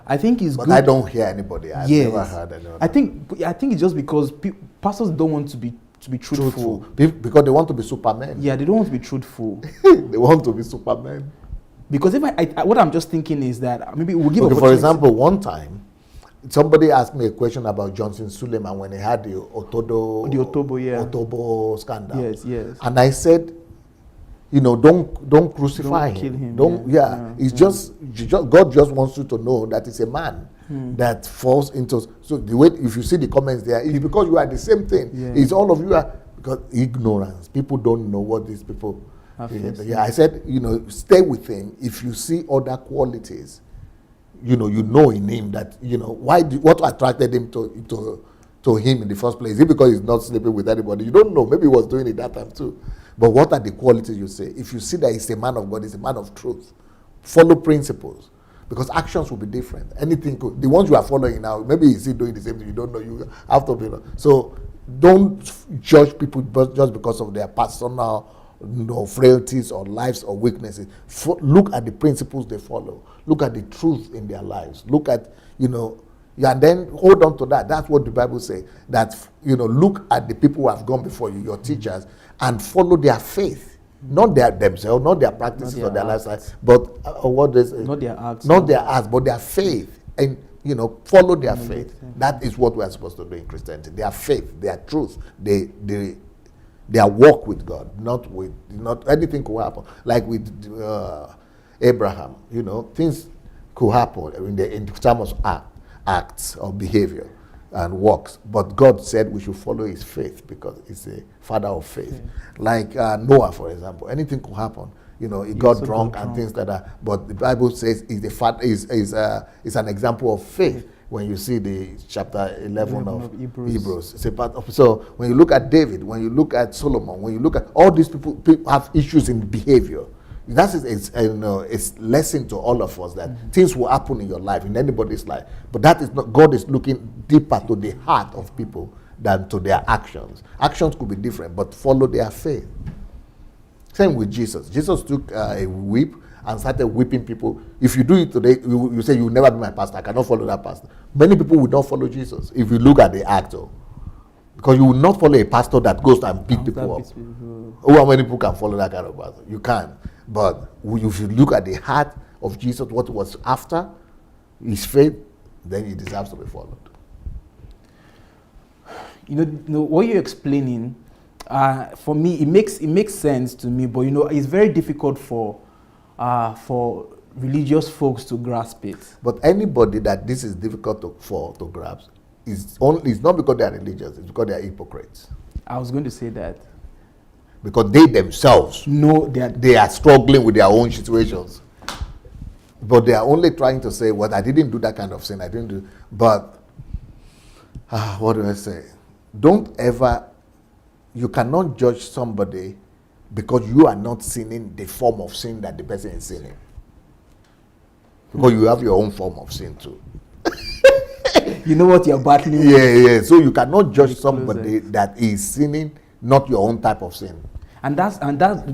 it's good. But I don't hear anybody. I've never heard anyone. I think it's just because pastors don't want to be truthful. Because they want to be supermen. Yeah, they don't want to be truthful. They want to be supermen. Because if what I'm just thinking is that maybe we'll give for example, one time, somebody asked me a question about Johnson Suleiman when he had the Otobo scandal. Yes. And I said, don't crucify him. Kill him. It's just God just wants you to know that it's a man that falls into. So the way, if you see the comments there, it's because you are the same thing. Yeah. It's all of you are. because ignorance. People don't know what these people. Facing. Yeah, I said, stay with him. If you see other qualities, you know in him that, what attracted him to him in the first place. Is it because he's not sleeping with anybody? You don't know. Maybe he was doing it that time too. But what are the qualities you say? If you see that he's a man of God, he's a man of truth, follow principles. Because actions will be different. Anything could, the ones you are following now, maybe he's still doing the same thing. You don't know. You have to be. So don't judge people just because of their personal frailties or lives or weaknesses. Look at the principles they follow. Look at the truth in their lives. Look at, and then hold on to that. That's what the Bible says. That, look at the people who have gone before you, your teachers, and follow their faith. Not themselves, not their practices or their lifestyle, but what is it? Not their acts. Not their acts, but their faith. And, follow their faith. That is what we are supposed to do in Christianity. Their faith, their truth, their walk with God, not anything could happen. Like with Abraham, things could happen in terms of acts or behavior and works. But God said we should follow his faith because he's a father of faith. Like Noah, for example, anything could happen. He got drunk and things like that. But the Bible says is an example of faith. When you see the chapter 11 of Hebrews. It's a part of, so when you look at David, when you look at Solomon, when you look at all these people have issues in behavior. That is it's lesson to all of us that things will happen in your life, in anybody's life. But that is not, God is looking deeper to the heart of people than to their actions. Actions could be different, but follow their faith. Same with Jesus. Jesus took a whip and started whipping people. If you do it today, you say, you will never be my pastor. I cannot follow that pastor. Many people will not follow Jesus if you look at the actor. Because you will not follow a pastor that goes and beat people up. How many people can follow that kind of pastor? You can't. But if you look at the heart of Jesus, what was after his faith, then he deserves to be followed. What you're explaining, for me, it makes sense to me. But it's very difficult for religious folks to grasp it. But anybody that this is difficult to grasp it's not because they are religious, it's because they are hypocrites. I was going to say that. Because they themselves know they are struggling with their own situations. But they are only trying to say, well, I didn't do that kind of sin, I didn't do. But, what do I say? You cannot judge somebody because you are not sinning the form of sin that the person is sinning. Because you have your own form of sin too. You know what you're battling with. Yeah. So you cannot judge somebody that is sinning not your own type of sin. And that's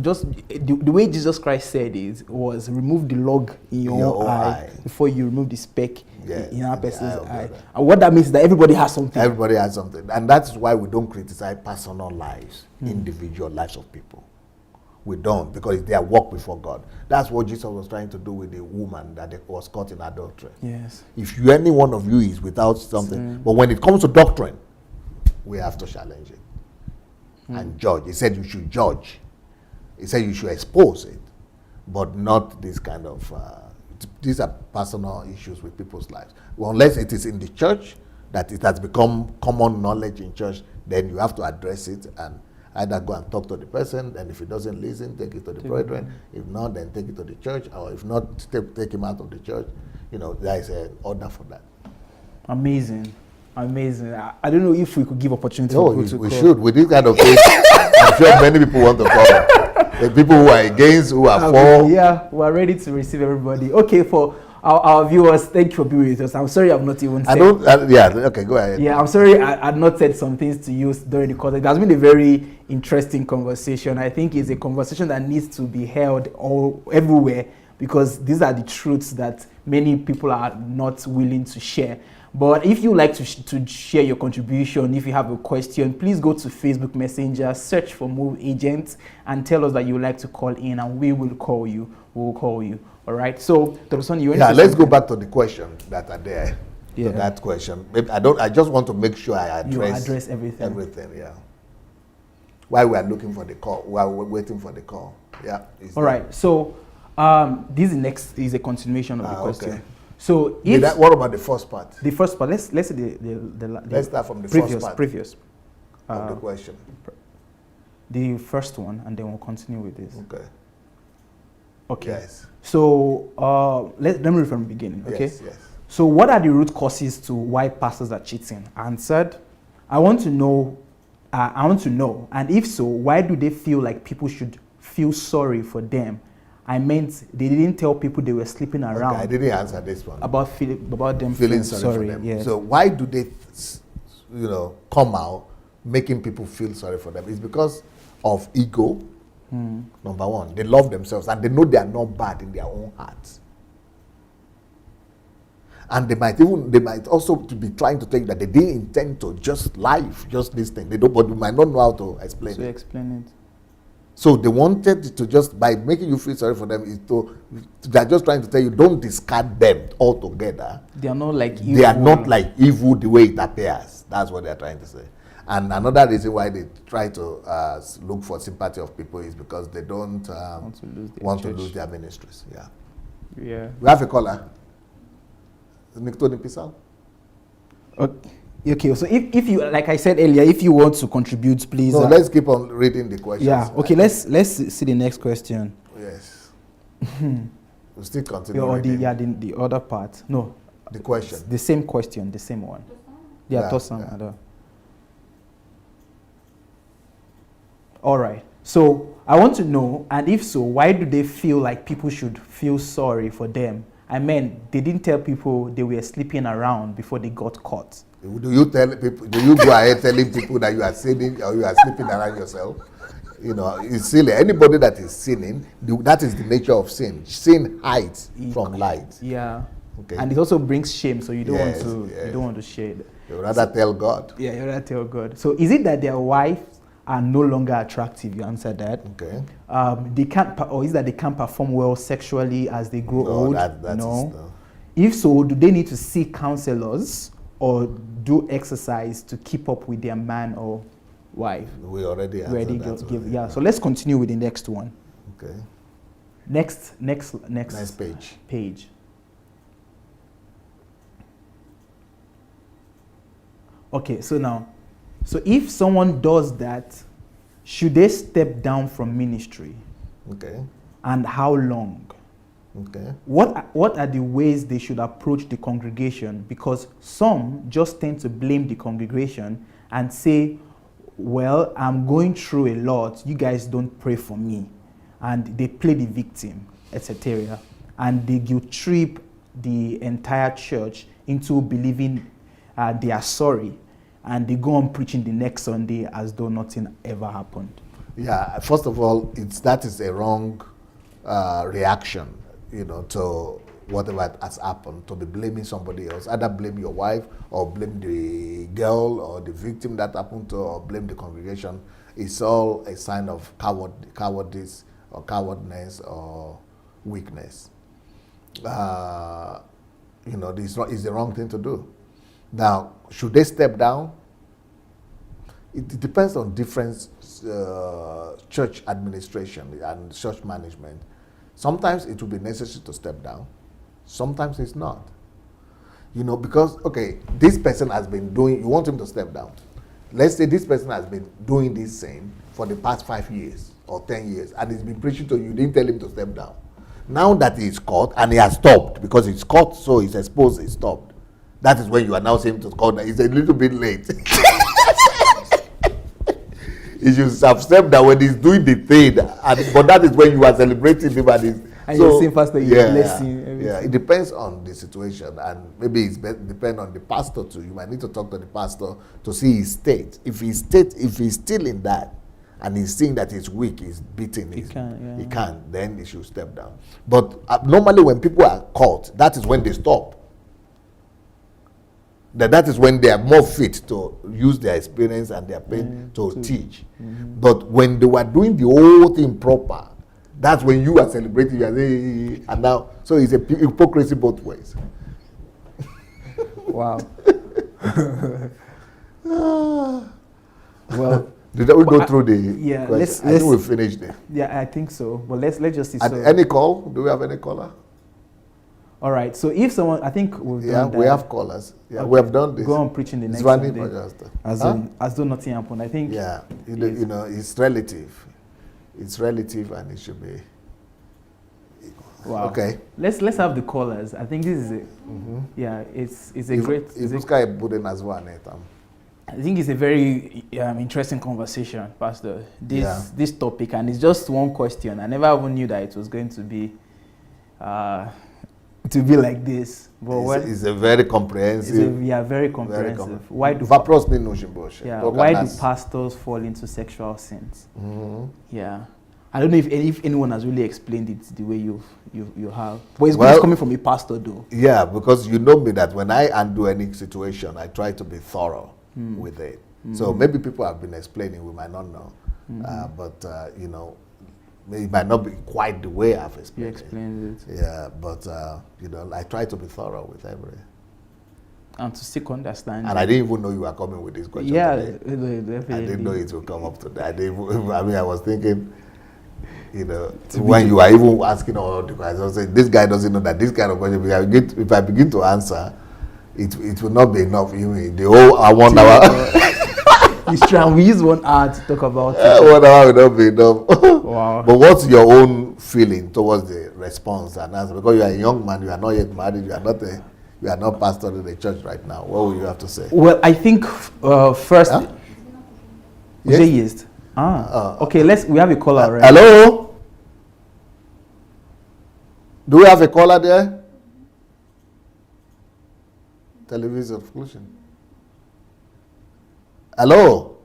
just the way Jesus Christ said it was remove the log in your own eye before you remove the speck in another person's eye. And what that means is that everybody has something. Everybody has something. And that's why we don't criticize personal lives, individual lives of people. We don't, because it's their work before God. That's what Jesus was trying to do with the woman that was caught in adultery. Yes. If any one of you is without something, but when it comes to doctrine, we have to challenge it and judge. He said you should judge. He said you should expose it, but not this kind of, these are personal issues with people's lives. Well, unless it is in the church, that it has become common knowledge in church, then you have to address it and either go and talk to the person, and if he doesn't listen, take it to the brethren. If not, then take it to the church, or if not, take him out of the church. There is an order for that. Amazing. I don't know if we could give opportunity for people to we should. With this kind of thing, I'm sure many people want to call. The people who are against, who are for. Yeah, we are ready to receive everybody. Okay, for our viewers, thank you for being with us. I'm sorry I've not even said. Okay, go ahead. Yeah, I'm sorry I've not said some things to you during the course. It has been a very interesting conversation. I think it's a conversation that needs to be held everywhere, because these are the truths that many people are not willing to share. But if you like to share your contribution, if you have a question, please go to Facebook Messenger, search for Move Agents, and tell us that you would like to call in, and we will call you. We will call you. All right. So, Dr. Son, let's go back to the question that are there. Yeah. To that question. Maybe I just want to make sure I address everything. Everything. Yeah. While we are looking for the call, while we're waiting for the call. Yeah. All right. So, this is a continuation of the question. Okay. So, what about the first part? The first part. Let's say let's start from the first part. Previous. Of the question. the first one, and then we'll continue with this. Okay. Okay. Yes. So let me read from the beginning. Okay. Yes. Yes. So what are the root causes to why pastors are cheating? Answered. I want to know, and if so, why do they feel like people should feel sorry for them? I meant they didn't tell people they were sleeping around. Okay, I didn't answer this one. About them Feeling feeling sorry for them. Yeah. So why do they, come out making people feel sorry for them? It's because of ego. Number one, they love themselves and they know they are not bad in their own hearts. And they might also be trying to tell you that they didn't intend to just this thing. They don't, but you might not know how to explain So it. explain it. So they wanted to just, by making you feel sorry for them, they're just trying to tell you, don't discard them altogether. They are not like evil. They are not like evil the way it appears. That's what they're trying to say. And another reason why they try to look for sympathy of people is because they don't want to lose their ministries. Yeah. Yeah. We have a caller. Nictoni Pisal. Okay, so if you, like I said earlier, if you want to contribute, please. No, let's keep on reading the questions. Yeah. Okay. Let's see the next question. Yes. We'll still continue. Or reading. the other part. No. The question. The same question, the same one. Yeah. Yeah. Yeah. All right. So I want to know, and if so, why do they feel like people should feel sorry for them? I mean, they didn't tell people they were sleeping around before they got caught. Do you tell people? Do you go ahead telling people that you are sinning or you are sleeping around yourself? It's silly. Anybody that is sinning, that is the nature of sin. Sin hides from light. Yeah. Okay. And it also brings shame, so you don't Yes, want to yes. you don't want to share it. You rather tell God. Yeah, you rather tell God. So is it that their wives are no longer attractive? You answered that. Okay. They can't, or is that they can't perform well sexually as they grow old? No. If so, do they need to seek counselors or do exercise to keep up with their man or wife? We already answered that. Yeah. So let's continue with the next one. Okay. Next page. Okay, so if someone does that, should they step down from ministry? Okay. And how long? Okay. What are the ways they should approach the congregation? Because some just tend to blame the congregation and say, well, I'm going through a lot. You guys don't pray for me. And they play the victim, etc. And they guilt trip the entire church into believing they are sorry. And they go on preaching the next Sunday as though nothing ever happened. Yeah, first of all, that is a wrong reaction, to whatever has happened, to be blaming somebody else. Either blame your wife or blame the girl or the victim that happened to, or blame the congregation. It's all a sign of cowardice or cowardness or weakness. It's the wrong thing to do. Now, should they step down? It depends on different church administration and church management. Sometimes it will be necessary to step down. Sometimes it's not. Because, okay, this person has been doing, you want him to step down. Let's say this person has been doing this same for the past 5 years or 10 years, and he's been preaching to you, didn't tell him to step down. Now that he's caught, and he has stopped, because he's caught, so he's exposed, he stopped. That is when you are now saying to God that it's a little bit late. He should have stepped down when he's doing the thing, but that is when you are celebrating him and you're saying pastor, you're blessing. Yeah, it depends on the situation, and maybe it depends on the pastor too. You might need to talk to the pastor to see his state. If he's still in that, and he's seeing that he's weak, he's beaten, he can't, then he should step down. But normally when people are caught, that is when they stop. That is when they are more fit to use their experience and their pain to teach. Mm-hmm. But when they were doing the whole thing proper, that's when you are celebrating. You are saying, and now, so it's a hypocrisy both ways. Wow. Well, did we go through the question? I think we finished it. Yeah, I think so. But let's just see. Any call? Do we have any caller? All right. So if someone, I think we've Yeah, done that. we have callers. Yeah, Okay. we have done this. Go on preaching the It's next running Sunday. for just. As though nothing happened. I think. Yeah, Yes. you know, it's relative. It's relative, and it should be. Wow. Okay. Let's have the callers. I think this is it. Yeah, it's a great. I think it's a very interesting conversation, Pastor. This topic, and it's just one question. I never even knew that it was going to be like this. But it's a very comprehensive. Very comprehensive. Why do pastors fall into sexual sins? Yeah, I don't know if anyone has really explained it the way you have. But it's good coming from a pastor, though. Yeah, because you know me that when I undo any situation, I try to be thorough with it. So maybe people have been explaining, we might not know, but you know, it might not be quite the way I've explained You explained it. Yeah, but you know, I try to be thorough with everything. And to seek understanding. And I didn't even know you were coming with this question. Yeah, today. definitely. I didn't know it would come up today. I was thinking, you know, when you are even asking all the questions, I was saying, this guy doesn't know that this kind of question. If I begin to answer, it will not be enough. The whole 1 hour. It's true. We use 1 hour to talk about it. 1 hour will not be enough. Wow. But what's your own feeling towards the response and answer? Because you are a young man, you are not yet married, you are not pastor in the church right now. What will you have to say? Well, I think first. Huh? Yes. Okay. We have a caller already. Hello. Do we have a caller there? Television exclusion. Hello.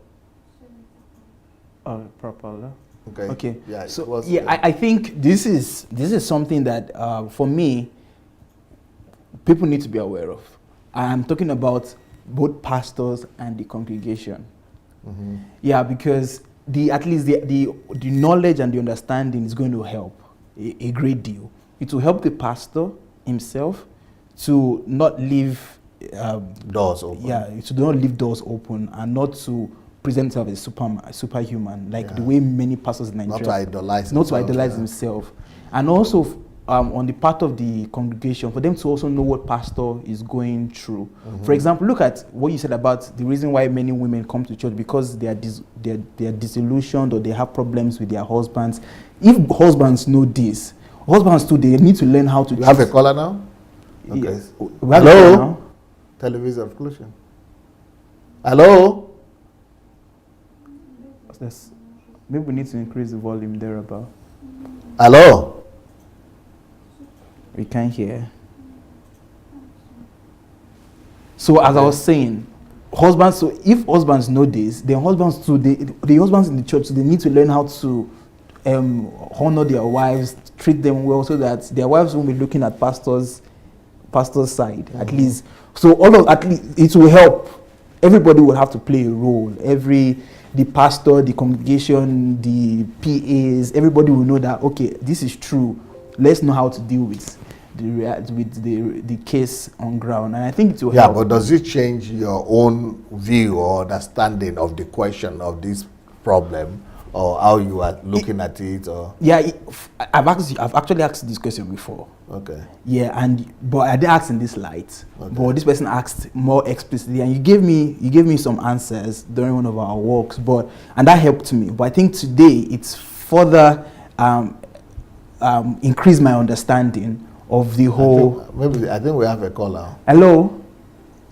Proper. Okay. Okay. Yeah. So I think this is something that for me, people need to be aware of. I'm talking about both pastors and the congregation. Yeah, because at least the knowledge and the understanding is going to help a great deal. It will help the pastor himself to not leave doors open. Yeah, to not leave doors open and not to present himself as superhuman, like the way many pastors in Nigeria. Not to idolize himself. And also on the part of the congregation, for them to also know what pastor is going through. For example, look at what you said about the reason why many women come to church, because they are disillusioned or they have problems with their husbands. If husbands know this, husbands too, they need to learn how to. You have a caller now? Okay. Yes. Hello? Television exclusion. Hello? Maybe we need to increase the volume there about. Hello? We can't hear. So as I was saying, husbands. So if husbands know this, then husbands too. The husbands in the church, they need to learn how to honor their wives, treat them well, so that their wives won't be looking at pastor's side at least. So at least it will help. Everybody will have to play a role. The pastor, the congregation, the PAs, everybody will know that, okay, this is true. Let's know how to deal with the case on ground. And I think it will help. Yeah, but does it change your own view or understanding of the question of this problem, or how you are looking at it? Or I've actually asked this question before. Okay. Yeah, but I didn't ask in this light. Okay. But this person asked more explicitly, and you gave me some answers during one of our walks. And that helped me. But I think today it's further increased my understanding of the whole. I think we have a caller. Hello.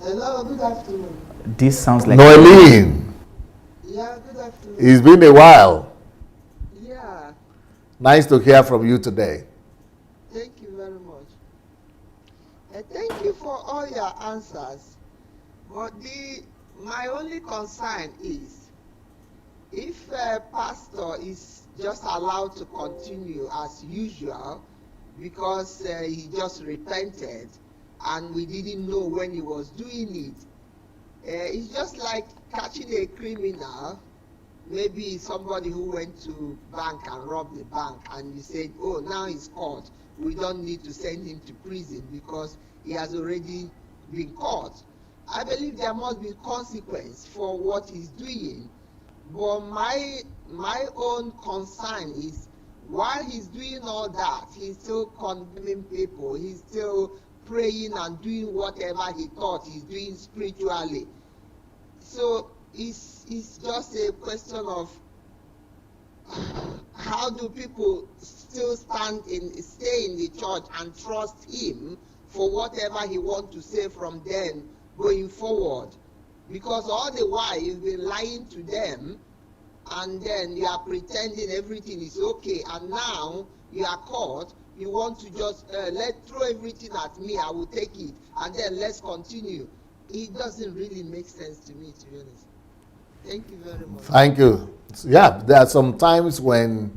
Hello. Good afternoon. This sounds like. Noeline. Yeah. Good afternoon. It's been a while. Yeah. Nice to hear from you today. Thank you very much. Thank you for all your answers. But my only concern is, if a pastor is just allowed to continue as usual because he just repented and we didn't know when he was doing it, it's just like catching a criminal. Maybe somebody who went to bank and robbed the bank, and you said, oh, now he's caught. We don't need to send him to prison because he has already been caught. I believe there must be consequence for what he's doing. But my own concern is, while he's doing all that, he's still condemning people. He's still praying and doing whatever he thought he's doing spiritually. So it's just a question of how do people still stay in the church and trust him for whatever he wants to say from them going forward? Because all the while you've been lying to them, and then you are pretending everything is okay, and now you are caught. You want to just throw everything at me, I will take it, and then let's continue. It doesn't really make sense to me, to be honest. Thank you very much. Thank you. Yeah, there are some times when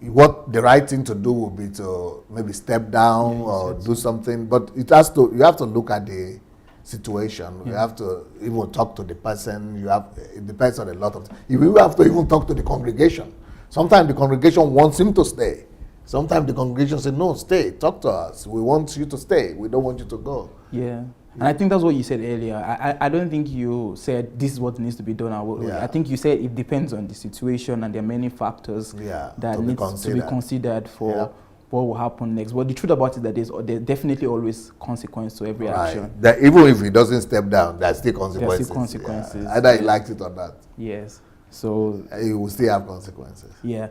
what the right thing to do would be to maybe step down or do something, but you have to look at the situation. You have to even talk to the person. It depends on a lot of things. You have to even talk to the congregation. Sometimes the congregation wants him to stay. Sometimes the congregation says, no, stay, talk to us. We want you to stay. We don't want you to go. Yeah. And I think that's what you said earlier. I don't think you said this is what needs to be done. I think you said it depends on the situation, and there are many factors that need to be considered for what will happen next. But the truth about it is that there's definitely always consequence to every action. That even if he doesn't step down, there's still consequences. There's still consequences. Yeah. Either he likes it or not. Yes. So he will still have consequences. Yeah.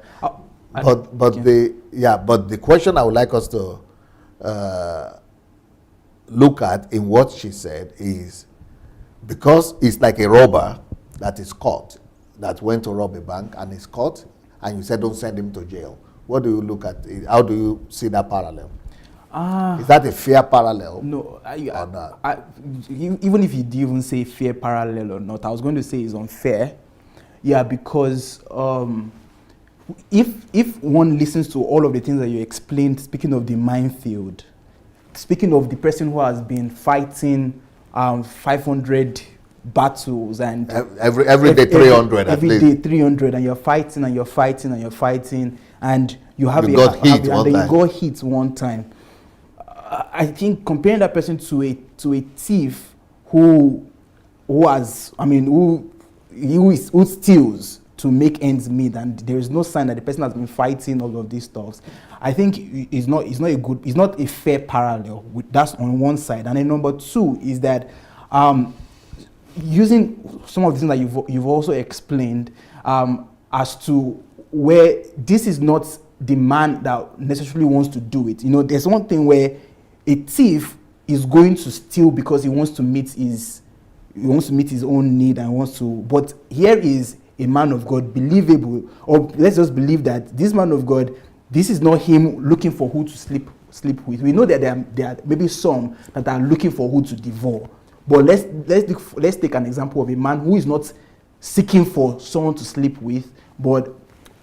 But the question I would like us to look at in what she said is, because it's like a robber that is caught, that went to rob a bank and is caught, and you said don't send him to jail. What do you look at? How do you see that parallel? Is that a fair parallel? No, or not? Even if you didn't even say fair parallel or not, I was going to say it's unfair. Yeah, because if one listens to all of the things that you explained, speaking of the minefield, speaking of the person who has been fighting 500 battles and every day 300 every day 300, and you're fighting and you're fighting and you're fighting, and you got hit one time. I think comparing that person to a thief who steals to make ends meet, and there is no sign that the person has been fighting all of these stuffs, I think it's not a fair parallel. That's on one side. And then number two is that using some of the things that you've also explained as to where this is not the man that necessarily wants to do it. There's one thing where a thief is going to steal because he wants to meet his own need and wants to. But here is a man of God, believable, or let's just believe that this man of God, this is not him looking for who to sleep with. We know that there are maybe some that are looking for who to devour. But let's take an example of a man who is not seeking for someone to sleep with, but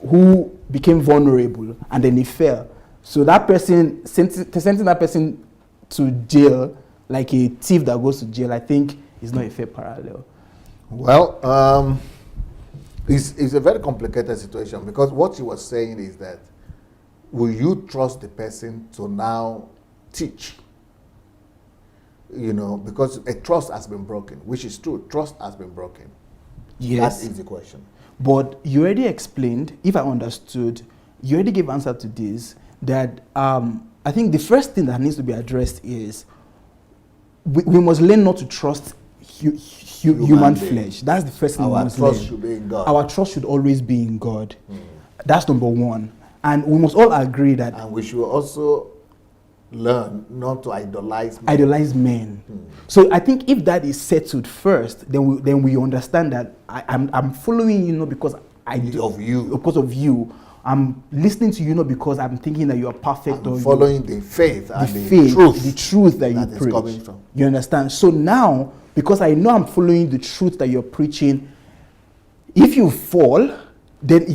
who became vulnerable and then he fell. So that person, sending that person to jail, like a thief that goes to jail, I think is not a fair parallel. Well, it's a very complicated situation, because what she was saying is that, will you trust the person to now teach? Because a trust has been broken, which is true. Trust has been broken. Yes. That is the question. But you already explained, if I understood, you already gave answer to this, that I think the first thing that needs to be addressed is we must learn not to trust human flesh. That's the first thing we must learn. Our trust should be in God. Our trust should always be in God. That's number one. And we must all agree that... And we should also learn not to idolize men. Idolize men. So I think if that is settled first, then we understand that I'm following you not because because of you. I'm listening to you not because I'm thinking that you are perfect. I'm following the faith and the truth that you preach. Coming from. You understand? So now, because I know I'm following the truth that you're preaching, if you fall, then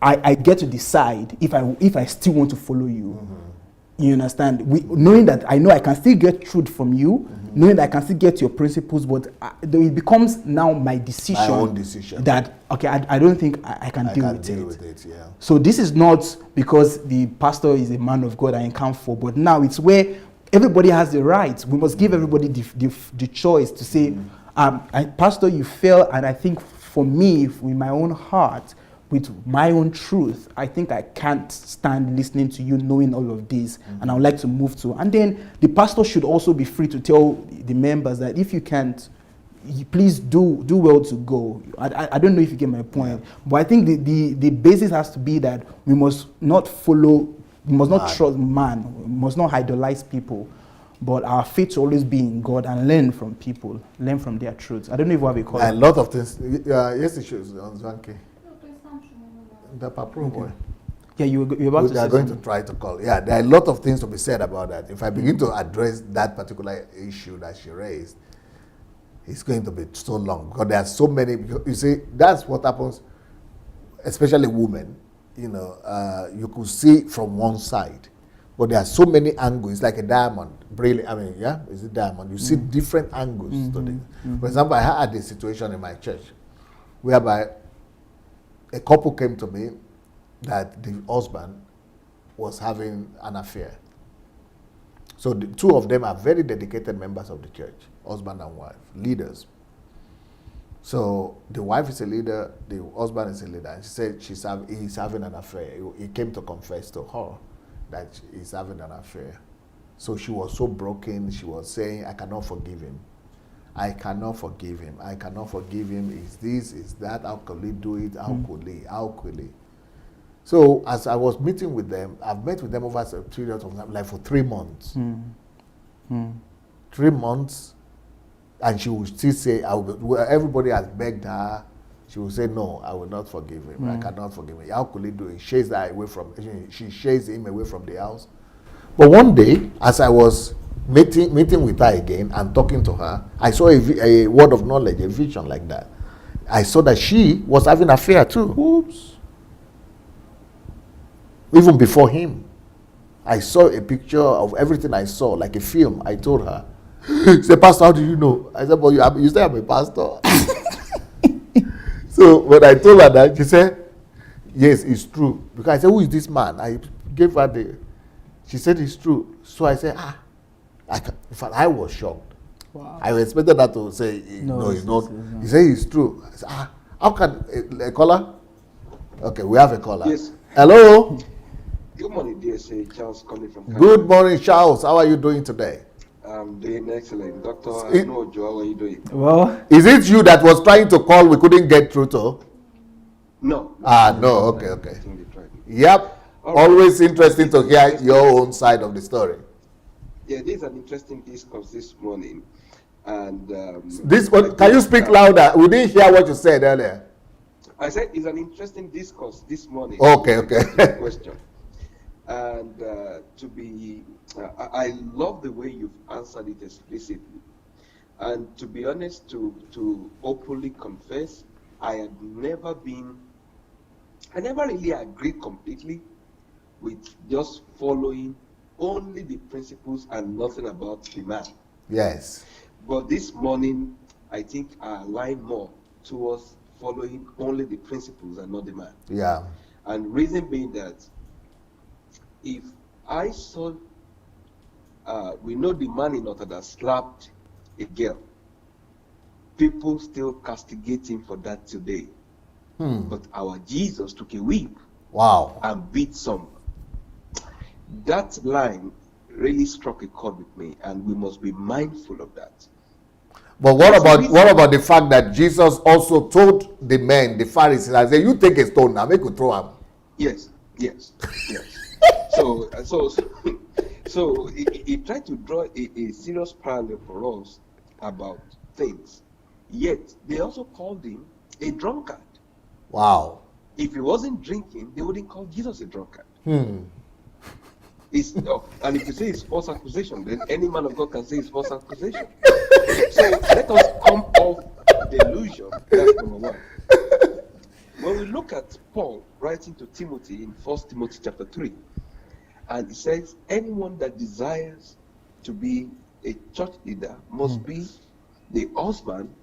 I get to decide if I still want to follow you. You understand? Knowing that I know I can still get truth from you, knowing that I can still get your principles, but it becomes now my decision. My own decision. That, okay, I don't think I can deal with it. Yeah. So this is not because the pastor is a man of God and can't fall, but now it's where everybody has the right. We must give everybody the choice to say, pastor, you fail, and I think for me, with my own heart, with my own truth, I think I can't stand listening to you knowing all of this, and I would like to move to. And then the pastor should also be free to tell the members that if you can't, please do well to go. I don't know if you get my point, but I think the basis has to be that we must not trust man, we must not idolize people, but our faith should always be in God and learn from people, learn from their truths. I don't know if we have a call. A lot of things. Yes, it shows on Zwanke. The approval. Yeah, you're about to say are going something. to try to call. Yeah, there are a lot of things to be said about that. If I begin to address that particular issue that she raised, it's going to be so long because there are so many. You see, that's what happens, especially women. You know, you could see from one side, but there are so many angles. It's like a diamond. Brilliant. I mean, yeah, it's a diamond. You see different angles to this. For example, I had a situation in my church whereby a couple came to me that the husband was having an affair. So the two of them are very dedicated members of the church, husband and wife, leaders. So the wife is a leader, the husband is a leader. And she said he's having an affair. He came to confess to her that he's having an affair. So she was so broken. She was saying, I cannot forgive him. I cannot forgive him. I cannot forgive him. Is this, is that? How could he do it? How could he? How could he? So as I was meeting with them, I've met with them over a period of time, like for 3 months. 3 months, and she would still say, everybody has begged her. She would say, no, I will not forgive him. I cannot forgive him. How could he do it? She chased him away from the house. But one day, as I was meeting with her again and talking to her, I saw a word of knowledge, a vision like that. I saw that she was having an affair too. Oops. Even before him. I saw a picture of everything I saw, like a film. I told her. She said, Pastor, how do you know? I said, well, you say I'm a pastor. So when I told her that, she said, yes, it's true. Because I said, who is this man? I gave her she said it's true. So I said, in fact, I was shocked. Wow. I expected her to say, no, it's not. He said, it's true. I said, how can a caller? Okay, we have a caller. Yes. Hello. Good morning, DSA. Charles calling from Canada. Good morning, Charles. How are you doing today? I'm doing excellent. Dr. It- Anu Ojo, how are you doing? Well, Is it you that was trying to call we couldn't get through to? No. No. Okay. I think they tried. Yep. All right. Always interesting to hear your own side of the story. Yeah, this is an interesting discourse this morning. And This one, can you speak louder? We didn't hear what you said earlier. I said it's an interesting discourse this morning. Okay. Question. And I love the way you've answered it explicitly. And to be honest, to openly confess, I never really agreed completely with just following only the principles and nothing about the man. Yes. But this morning, I think I align more towards following only the principles and not the man. Yeah. And reason being that if I saw, we know the man in Notre Dame slapped a girl. People still castigate him for that today. But our Jesus took a whip Wow. and beat someone. That line really struck a chord with me, and we must be mindful of that. But what about the fact that Jesus also told the men, the Pharisees, I said, you take a stone now, make you throw him. Yes. So he tried to draw a serious parallel for us about things. Yet they also called him a drunkard. Wow. If he wasn't drinking, they wouldn't call Jesus a drunkard. And if you say it's false accusation, then any man of God can say it's false accusation. So let us come off the illusion. That's number one. When we look at Paul writing to Timothy in 1 Timothy chapter 3, and he says, anyone that desires to be a church leader must be the husband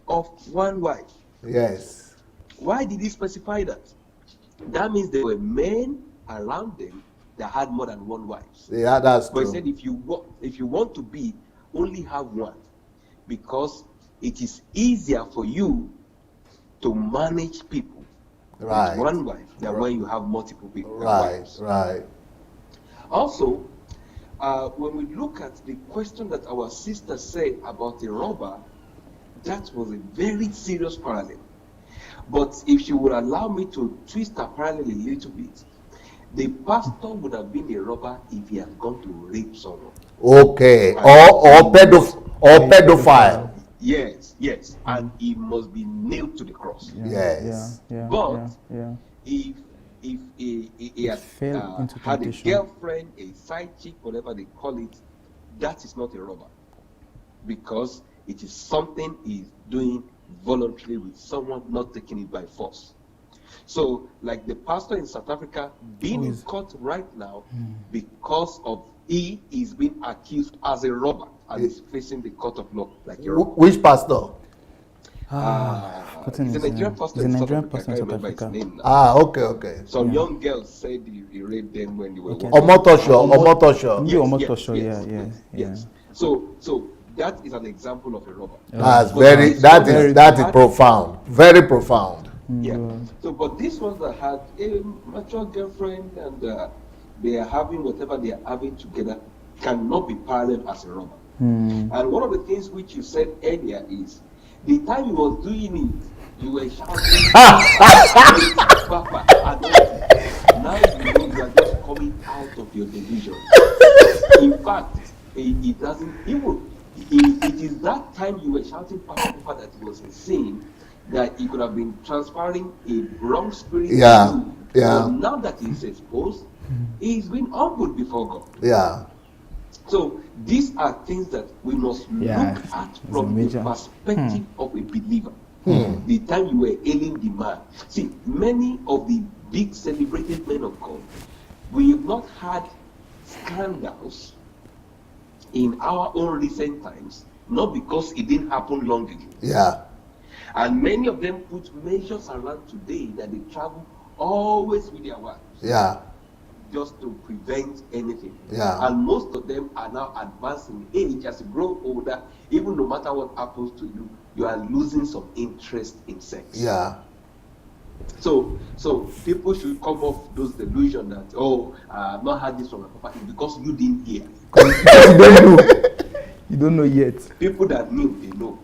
of one wife. Yes. Why did he specify that? That means there were men around them that had more than one wife. Yeah, that's But he true. said, if you want to be, only have one, because it is easier for you to manage people Right. with one wife than when you have multiple Right, wives. right. Also, when we look at the question that our sister said about a robber, that was a very serious parallel. But if she would allow me to twist her parallel a little bit, the pastor would have been a robber if he had gone to rape someone. Okay. And Or pedophile. Yes, and he must be nailed to the cross. Yes. But if he had had a girlfriend, a side chick, whatever they call it, that is not a robber, because it is something he's doing voluntarily with someone, not taking it by force. So, like the pastor in South Africa being in court right now because of he is being accused as a robber and is facing the court of law like a robber. Which pastor? He's a Nigerian pastor in South Africa. I can't remember his name now. Okay. Some young girls said he raped them when they were Omotosho. Yes. So that is an example of a robber. That is profound. Very profound. Yeah. So, but this ones that had a mature girlfriend and they are having whatever they are having together cannot be paralleled as a robber. And one of the things which you said earlier is the time you was doing it, you were shouting, Papa, now you know you are just coming out of your delusion. In fact, it doesn't even. It is that time you were shouting Papa, Papa that was insane, that he could have been transferring a wrong spirit to you. But now that he's exposed, he's been humbled before God. Yeah. So these are things that we must look at from the perspective of a believer. The time you were hailing the man. See, many of the big celebrated men of God, we have not had scandals in our own recent times, not because it didn't happen long ago. Yeah. And many of them put measures around today that they travel always with their wives. Yeah. Just to prevent anything. Yeah. And most of them are now advancing age. As you grow older, even no matter what happens to you, you are losing some interest in sex. Yeah. So people should come off those delusions that, I've not had this from my papa. It's because you didn't hear. You don't know. You don't know yet. People that knew, they know.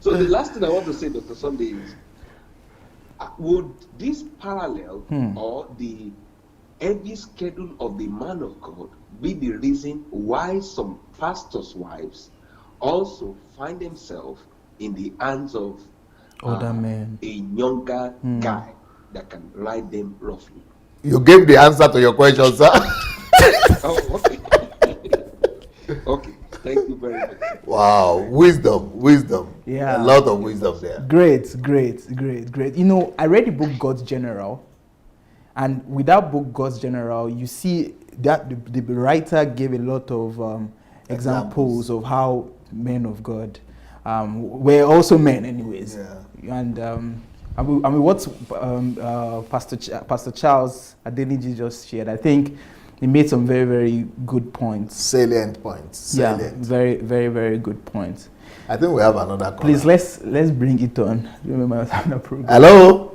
So the last thing I want to say, Dr. Sunday, is would this parallel or the heavy schedule of the man of God be the reason why some pastors' wives also find themselves in the hands of older men, a younger guy that can ride them roughly? You gave the answer to your question, sir. Oh, okay. Okay. Thank you very much. Wow, wisdom. Yeah. A lot of wisdom there. Great. You know, I read the book God's General, and with that book God's General, you see that the writer gave a lot of examples of how men of God were also men, anyways. Yeah. And I mean, what Pastor Charles Adeniji just shared, I think he made some very, very good points. Salient points. Yeah, very, very, very good points. I think we have another call. Please, let's bring it on. Remember, I was having a program. Hello?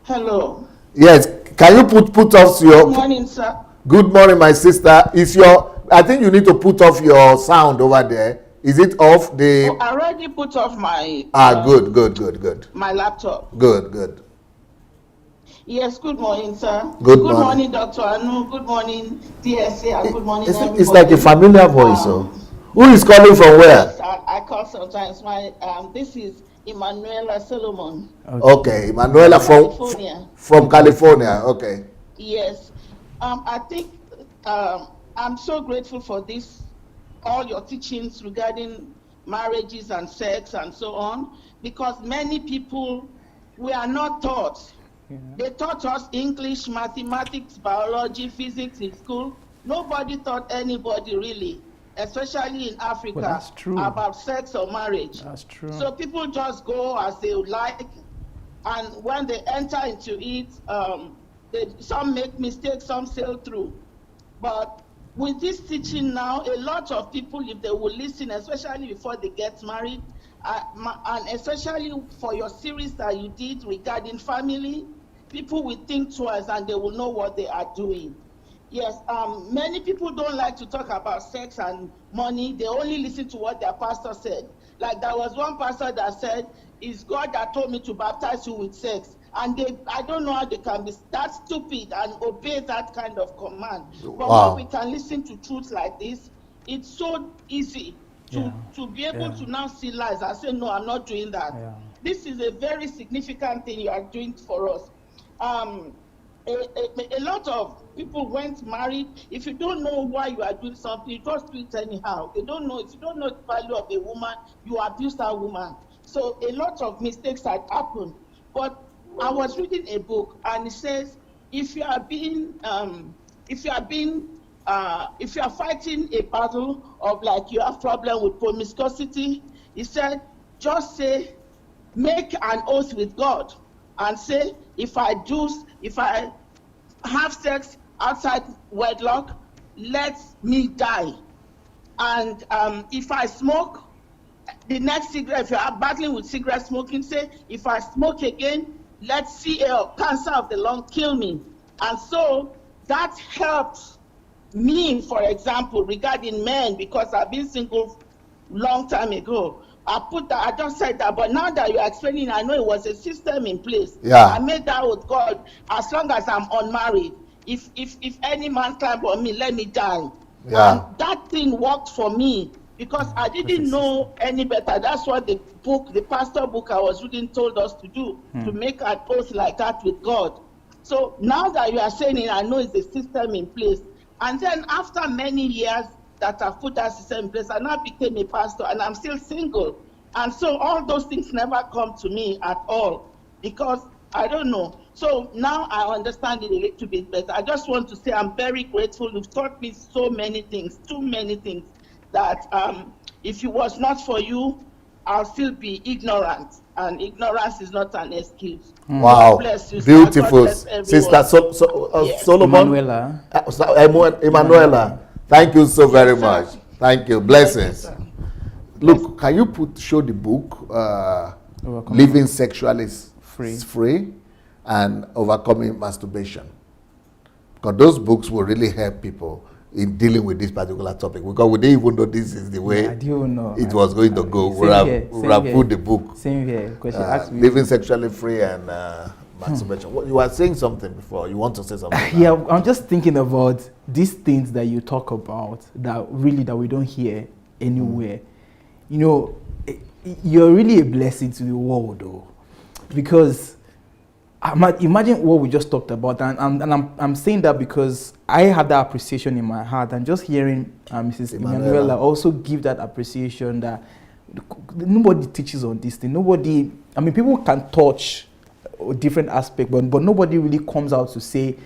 Hello. Yes, can you put off your... Good morning, sir. Good morning, my sister. I think you need to put off your sound over there. Is it off the... I already put off my... Good. My laptop. Good. Yes, good morning, sir. Good morning, Dr. Anu. Good morning, TSA. And good morning, everybody. It's like a familiar voice. Who is calling from where? Yes, I call sometimes. This is Emanuela Solomon. Okay, Emanuela from California. Okay. Yes. I think I'm so grateful for all your teachings regarding marriages and sex and so on, because many people, we are not taught. Yeah. They taught us English, mathematics, biology, physics in school. Nobody taught anybody really, especially in Africa, about sex or marriage. That's true. So people just go as they would like, and when they enter into it, some make mistakes, some sail through. But with this teaching now, a lot of people, if they will listen, especially before they get married, and especially for your series that you did regarding family, people will think twice and they will know what they are doing. Yes, many people don't like to talk about sex and money. They only listen to what their pastor said. Like there was one pastor that said, "It's God that told me to baptize you with sex." And I don't know how they can be that stupid and obey that kind of command. But Wow. when we can listen to truth like this, it's so easy to be able to now see lies and say, "No, I'm not doing that." Yeah. This is a very significant thing you are doing for us. A lot of people went married. If you don't know why you are doing something, you just do it anyhow. If you don't know the value of a woman, you abuse that woman. So a lot of mistakes had happened. But I was reading a book and it says, if you are fighting a battle of like you have problem with promiscuity, he said, just say, make an oath with God and say, if I have sex outside wedlock, let me die. And if I smoke, the next cigarette, if you are battling with cigarette smoking, say, if I smoke again, let CL, cancer of the lung, kill me. And so that helps me, for example, regarding men, because I've been single long time ago. I just said that, but now that you're explaining, I know it was a system in place. Yeah. I made that with God, as long as I'm unmarried. If any man climb on me, let me die. Yeah. And that thing worked for me because I didn't know any better. That's what the pastor book I was reading told us to do, to make an oath like that with God. So now that you are saying it, I know it's a system in place. And then after many years that I've put that system in place, I now became a pastor and I'm still single. And so all those things never come to me at all because I don't know. So now I understand it a little bit better. I just want to say I'm very grateful. You've taught me so many things, too many things, that if it was not for you, I'll still be ignorant. And ignorance is not an excuse. Wow. God bless you, sir. Beautiful. God bless everyone. Sister Yes. Solomon. Emanuela. Emanuela. Thank you so very Yes, sir. much. Thank you. Thank Blessings. you, sir. Look, can you show the book, Overcoming Living Sexually Free. Free and Overcoming Masturbation? Because those books will really help people in dealing with this particular topic. Because we didn't even know this is the way I do know. it was going to go. Same We have here, we same have here. put the book, Same here, because she asked me. Living Sexually Free and Masturbation. What, you were saying something before. You want to say something? Yeah, I'm just thinking about these things that you talk about that we don't hear anywhere. You know, you're really a blessing to the world, though, because imagine what we just talked about, and I'm saying that because I have that appreciation in my heart, and just hearing Mrs. Emanuela also give that appreciation that nobody teaches on this thing. Nobody, I mean, people can touch a different aspect, but nobody really comes out to say,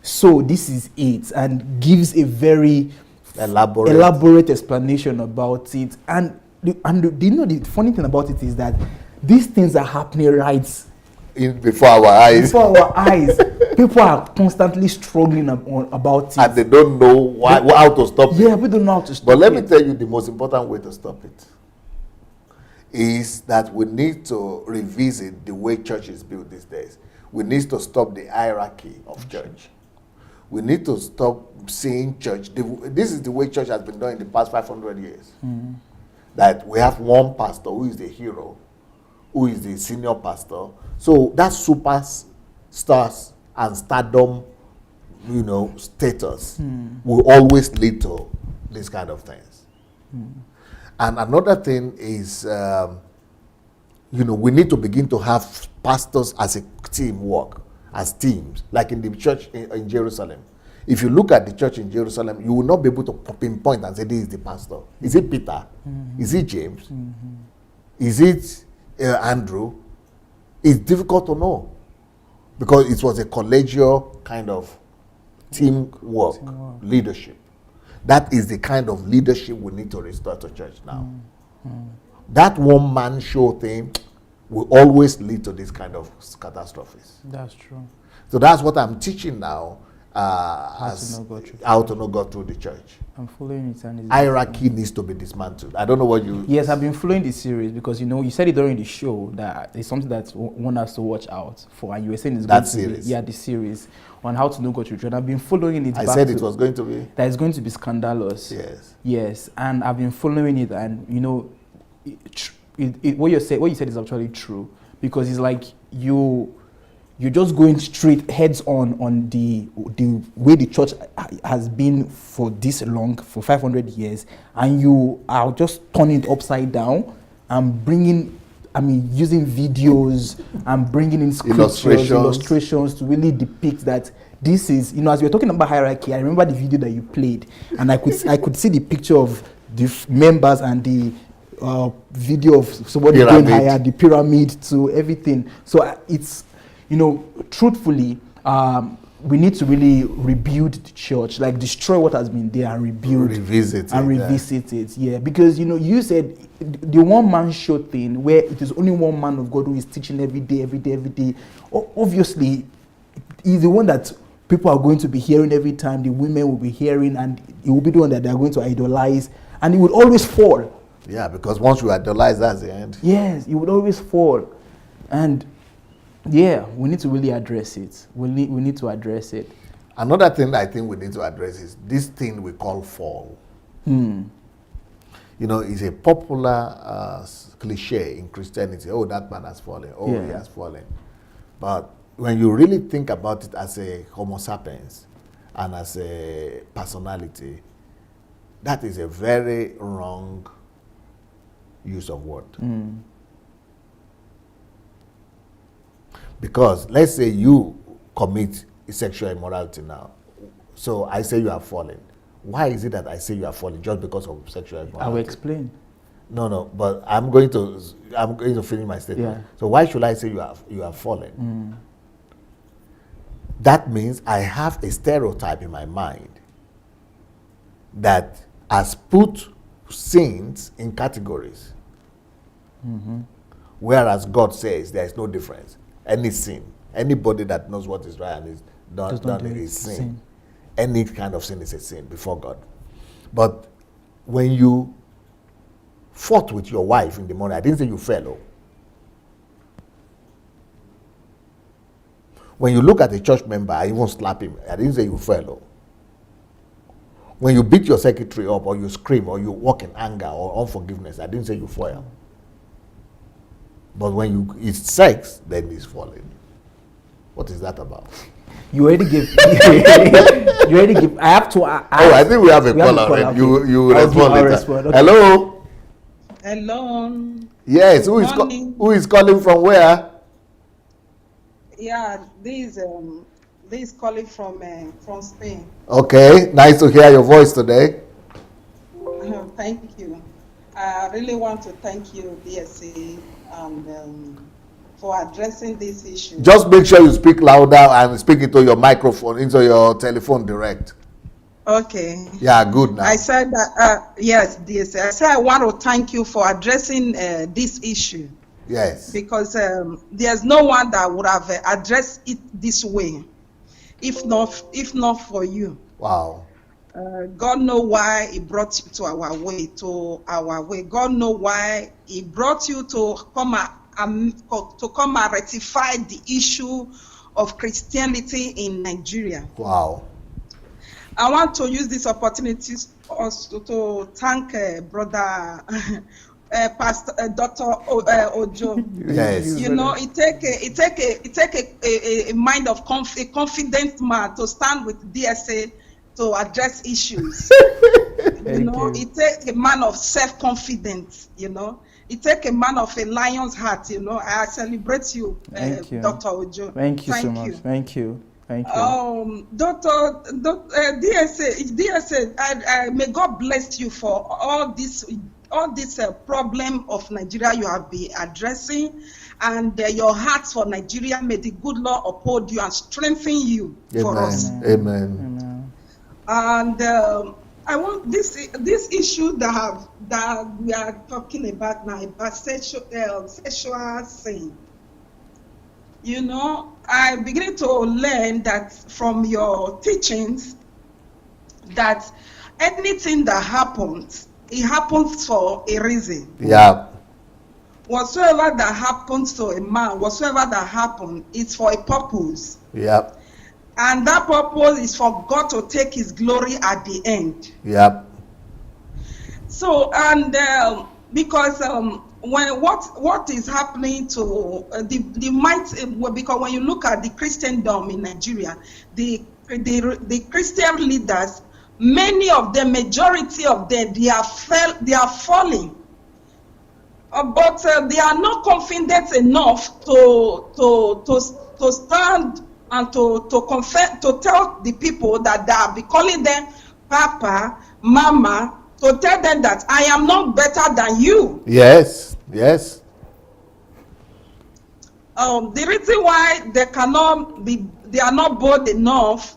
so this is it, and gives a very elaborate explanation about it. And you know, the funny thing about it is that these things are happening right before our eyes. Before our eyes. People are constantly struggling about it. And they don't know how to stop it. Yeah, we don't know how to stop it. But let me tell you, the most important way to stop it is that we need to revisit the way church is built these days. We need to stop the hierarchy of church. We need to stop seeing church. This is the way church has been done in the past 500 years. That we have one pastor who is the hero, who is the senior pastor. So that superstars and stardom, you know, status will always lead to these kind of things. And another thing is, you know, we need to begin to have pastors as a team work, as teams, like in the church in Jerusalem. If you look at the church in Jerusalem, you will not be able to pinpoint and say, this is the pastor. Is it Peter? Is it James? Is it Andrew? It's difficult to know because it was a collegial kind of teamwork, leadership. That is the kind of leadership we need to restore to church now. That one-man show thing will always lead to this kind of catastrophes. That's true. So that's what I'm teaching now How to know God through the how to know God through the church. I'm following it, and it's Hierarchy needs to be dismantled. I don't know what you. Yes, I've been following the series because you said it during the show that it's something that one has to watch out for, and you were saying it's That going series. to be, the series on how to know God through church. I've been following it. I back said to, it was going to be. that it's going to be scandalous. Yes. And I've been following it, and what you said is actually true, because it's like you're just going straight heads on the way the church has been for this long, for 500 years, and you are just turning it upside down and using videos and bringing in scriptures, illustrations to really depict that this is, as we were talking about hierarchy. I remember the video that you played, and I could see the picture of the members and the video of somebody going higher, the pyramid to everything. So it's, truthfully, we need to really rebuild the church, like destroy what has been there and rebuild, revisit it. Yeah, because you said the one man show thing, where it is only one man of God who is teaching every day. Obviously, he's the one that people are going to be hearing every time. The women will be hearing, and he will be the one that they are going to idolize, and he will always fall. Yeah, because once you idolize, that's the end. Yes, he would always fall, and yeah, we need to really address it. We need to address it. Another thing that I think we need to address is this thing we call fall. It's a popular cliche in Christianity. Oh, that man has fallen. Oh, he has fallen. But when you really think about it as a Homo sapiens and as a personality, that is a very wrong use of word. Because let's say you commit sexual immorality now. So I say you have fallen. Why is it that I say you have fallen? Just because of sexual immorality? I will explain. No, but I'm going to finish my statement. Yeah. So why should I say you have fallen? That means I have a stereotype in my mind that has put sins in categories. Whereas God says there is no difference. Any sin, anybody that knows what is right and is done is sin. Any kind of sin is a sin before God. But when you fought with your wife in the morning, I didn't say you fell. When you look at a church member, I even slap him. I didn't say you fell. When you beat your secretary up, or you scream, or you walk in anger or unforgiveness, I didn't say you fell. But when it's sex, then it's falling. What is that about? You already give. I have to. I think we have a caller. Okay. You respond later. Okay. Hello. Hello. Yes. Who is calling from where? Yeah, this is calling from Spain. Okay. Nice to hear your voice today. Thank you. I really want to thank you, DSA, for addressing this issue. Just make sure you speak louder and speak into your microphone, into your telephone direct. Okay. Yeah, good now. I said that, yes, DSA. I said I want to thank you for addressing this issue. Yes. Because there's no one that would have addressed it this way, if not for you. Wow. God know why He brought you to our way. God know why He brought you to come and rectify the issue of Christianity in Nigeria. Wow. I want to use this opportunity also to thank Brother Pastor Dr. Ojo. Yes. It take a mind of a confident man to stand with DSA to address issues. It takes a man of self-confidence. It takes a man of a lion's heart. I celebrate you, Dr. Ojo. Thank you so much. Thank you. Dr. DSA, may God bless you for all this problem of Nigeria you have been addressing, and your heart for Nigeria. May the good Lord uphold you and strengthen you. Amen. For us. Amen. And I want this issue that we are talking about now, about sexual sin. You know, I begin to learn that from your teachings that anything that happens, it happens for a reason. Yeah. Whatsoever that happens to a man, whatsoever that happens, is for a purpose. Yeah. And that purpose is for God to take his glory at the end. Yeah. So, and because when what is happening to the might, because when you look at the Christendom in Nigeria, the Christian leaders, many of them, majority of them, they are falling, but they are not confident enough to stand and to confess, to tell the people that they are be calling them Papa, Mama, to tell them that I am not better than you. Yes, yes. The reason why they are not bold enough,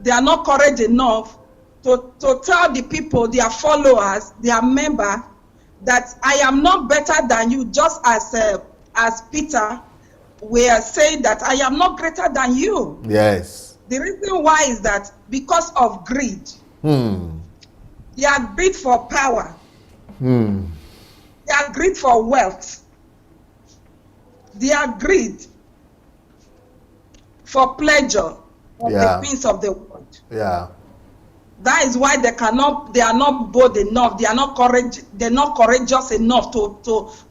they are not courage enough to tell the people, their followers, their members, that I am not better than you, just as Peter were saying that I am not greater than you. Yes. The reason why is that because of greed. They are greed for power. They are greed for wealth. They are greed for pleasure of the things of the world. Yeah. That is why they are not bold enough, they're not courageous enough to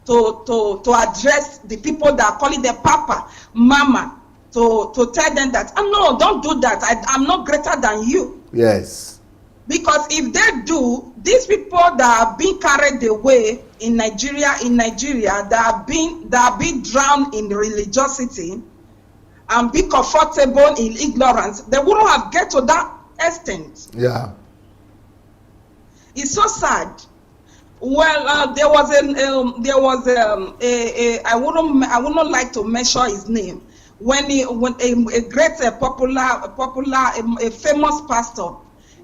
address the people that are calling them Papa, Mama, to tell them that, oh, no, don't do that. I'm not greater than you. Yes. Because if they do, these people that are being carried away in Nigeria, that are being drowned in religiosity and be comfortable in ignorance, they wouldn't have get to that extent. Yeah. It's so sad. Well, there was I wouldn't like to mention his name. When a great popular famous pastor,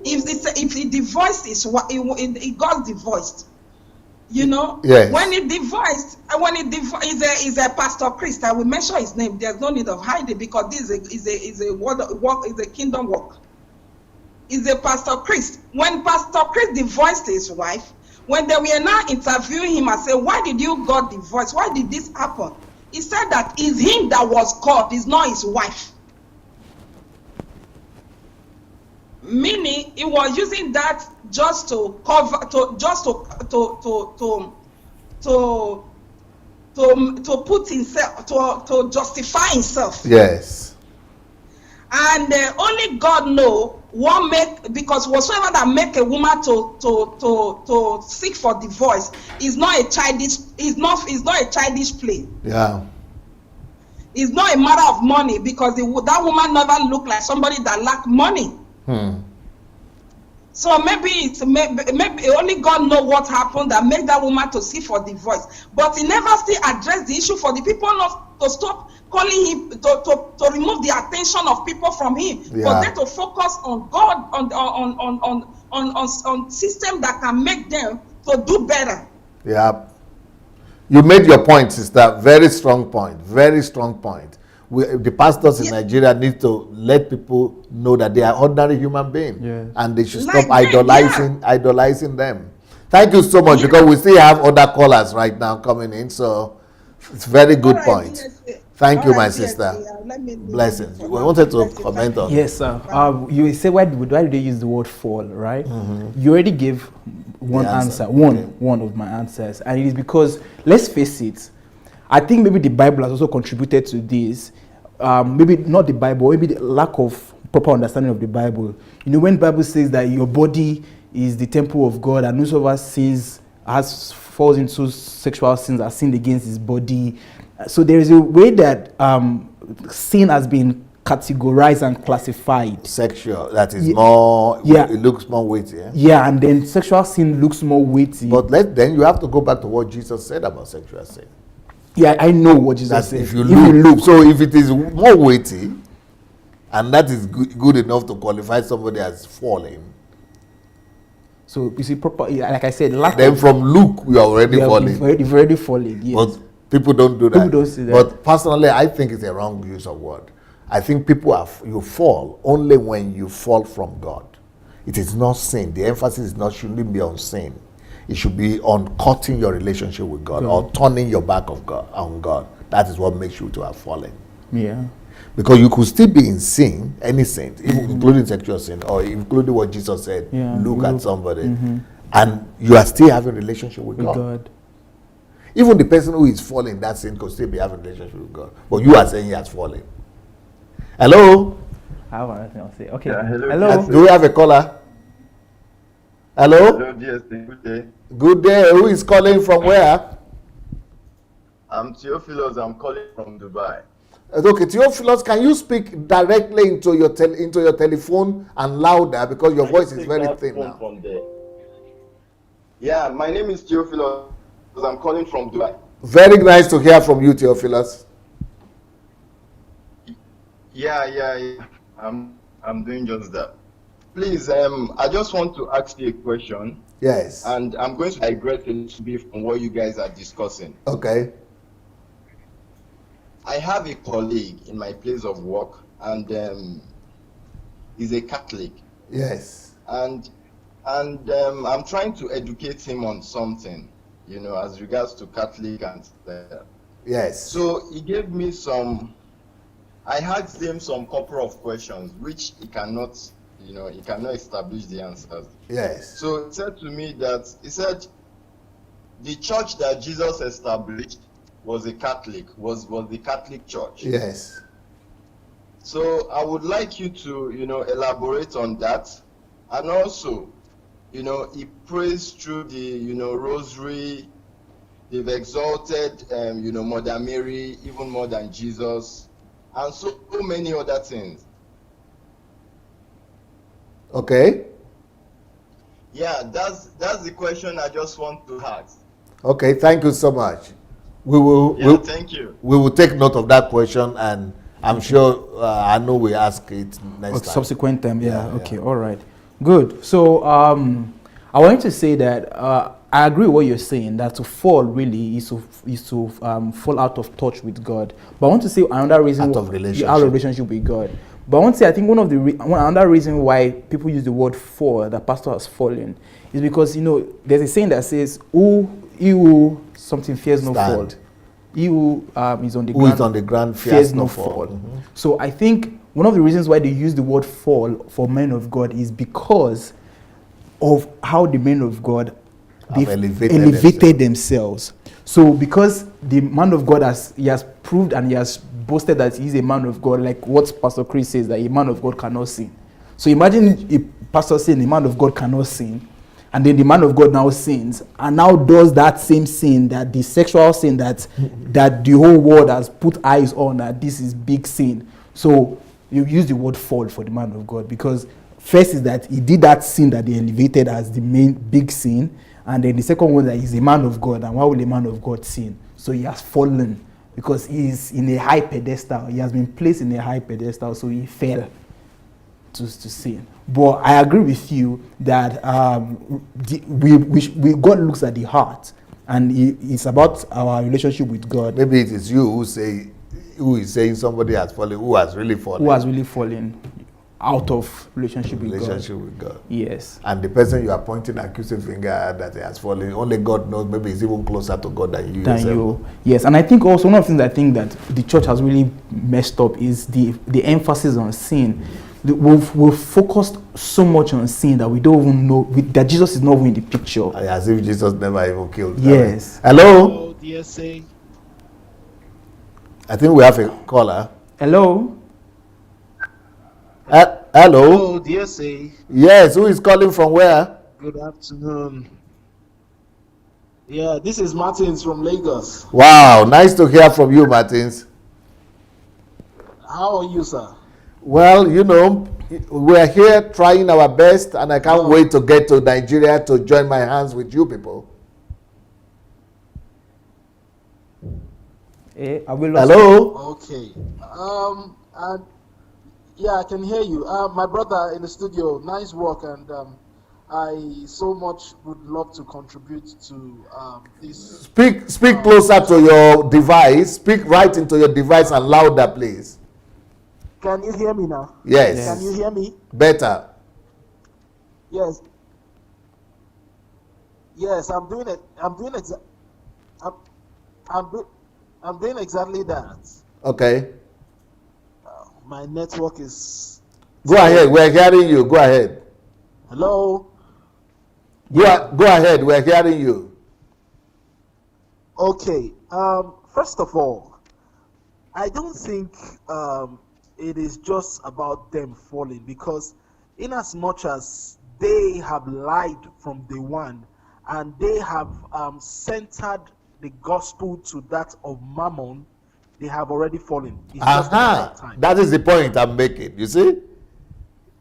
if he divorced he got divorced. You know, yes. When he divorced, is a Pastor Christ. I will mention his name. There's no need of hiding because this is a kingdom work. Is a Pastor Christ. When Pastor Christ divorced his wife, when they were now interviewing him and say, why did you got divorced? Why did this happen? He said that it's him that was God, it's not his wife. Meaning he was using that just to cover, to put himself, to justify himself. Yes. And only God know what make, because whatsoever that make a woman to seek for divorce is not a childish play. Yeah. It's not a matter of money, because that woman never looked like somebody that lacked money. So maybe only God know what happened that made that woman to seek for divorce. But he never still addressed the issue for the people not to stop calling him, to remove the attention of people from him, for them to focus on God, on system that can make them to do better. Yeah. You made your point, sister. Very strong point. Very strong point. The pastors in Nigeria need to let people know that they are ordinary human beings, and they should stop idolizing them. Thank you so much, because we still have other callers right now coming in, so it's very good point. Thank you, my sister. Blessings. We wanted to comment on. Yes, sir. You say why do they use the word fall, right? You already gave one answer. One of my answers, and it is because, let's face it, I think maybe the Bible has also contributed to this. Maybe not the Bible, maybe the lack of proper understanding of the Bible. You know, when the Bible says that your body is the temple of God, and whosoever sins falls into sexual sins, has sinned against his body. So there is a way that sin has been categorized and classified. Sexual, that is more, it looks more weighty. Yeah, and then sexual sin looks more weighty. But then you have to go back to what Jesus said about sexual sin. Yeah, I know what Jesus said. If you look, so if it is more weighty, and that is good enough to qualify somebody as falling. So you see, proper, like I said, then from Luke, we are already falling. You've already fallen. Yes. But People don't do that. People don't see that. But personally, I think it's a wrong use of word. I think you fall only when you fall from God. It is not sin. The emphasis shouldn't be on sin. It should be on cutting your relationship with God or turning your back on God. That is what makes you to have fallen. Yeah. Because you could still be in sin, any sin, including sexual sin, or including what Jesus said, look at somebody, and you are still having a relationship with God. Even the person who is falling in that sin could still be having a relationship with God. But you are saying he has fallen. Hello? I have nothing else to say. Okay. Yeah, hello. Hello. Do we have a caller? Hello? Hello, DSC. Good day. Good day. Who is calling from where? I'm Theophilus. I'm calling from Dubai. Okay, Theophilus, can you speak directly into your telephone and louder because your voice is very thin now? From there. Yeah, my name is Theophilus. I'm calling from Dubai. Very nice to hear from you, Theophilus. Yeah. I'm doing just that. Please, I just want to ask you a question. Yes. And I'm going to digress a little bit from what you guys are discussing. Okay. I have a colleague in my place of work, and he's a Catholic. Yes. And I'm trying to educate him on something, as regards to Catholic and yes. So he gave me I asked him some couple of questions which he cannot establish the answers. Yes. So he said to me that the church that Jesus established was a Catholic, was the Catholic Church. Yes. So I would like you to, elaborate on that. And also, he prays through the, rosary. They've exalted, Mother Mary even more than Jesus, and so many other things. Okay. Yeah, that's the question I just want to ask. Okay, thank you so much. Thank you. We will take note of that question, and I'm sure I know we ask it next time. Subsequent time, okay, all right. Good. So I wanted to say that I agree with what you're saying, that to fall really is to fall out of touch with God. But I want to say another reason, out of relationship with God. But I want to say, I think another reason why people use the word fall, that pastor has fallen, is because, there's a saying that says, he who something fears no fall. He who is on the ground fears no fall. Mm-hmm. So I think one of the reasons why they use the word fall for men of God is because of how the men of God they've elevated themselves. So because the man of God has proved and he has boasted that he's a man of God, like what Pastor Chris says, that a man of God cannot sin. So imagine a pastor saying a man of God cannot sin, and then the man of God now sins, and now does that same sin, that the sexual sin that the whole world has put eyes on, that this is big sin. So you use the word fall for the man of God, because first is that he did that sin that they elevated as the main big sin, and then the second one that he's a man of God, and why will a man of God sin? So he has fallen because he is in a high pedestal. He has been placed in a high pedestal, so he fell to sin. But I agree with you that God looks at the heart, and it's about our relationship with God. Maybe it is you who is saying somebody has fallen, who has really fallen out of relationship with God. Yes. And the person you are pointing accusing finger at that he has fallen, only God knows, maybe he's even closer to God than you. Yes. And I think also one of the things I think that the church has really messed up is the emphasis on sin. We've focused so much on sin that we don't even know that Jesus is not even in the picture. As if Jesus never even killed. Yes. Hello? DSA. I think we have a caller. Hello? Hello? Hello, DSA. Yes, who is calling from where? Good afternoon. Yeah, this is Martins from Lagos. Wow, nice to hear from you, Martins. How are you, sir? Well, we're here trying our best, and I can't wait to get to Nigeria to join my hands with you people. Hello? Okay. Yeah, I can hear you. My brother in the studio, nice work, and I so much would love to contribute to this. Speak closer to your device. Speak right into your device and louder, please. Can you hear me now? Yes. Can you hear me? Better. Yes. Yes, I'm doing it. I'm doing exactly that. Okay. My network is. Go ahead. We're hearing you. Go ahead. Hello. Go ahead. We're hearing you. Okay. First of all, I don't think it is just about them falling, because in as much as they have lied from day one and they have centered the gospel to that of Mammon, they have already fallen. It's just a matter of time. That is the point I'm making. You see,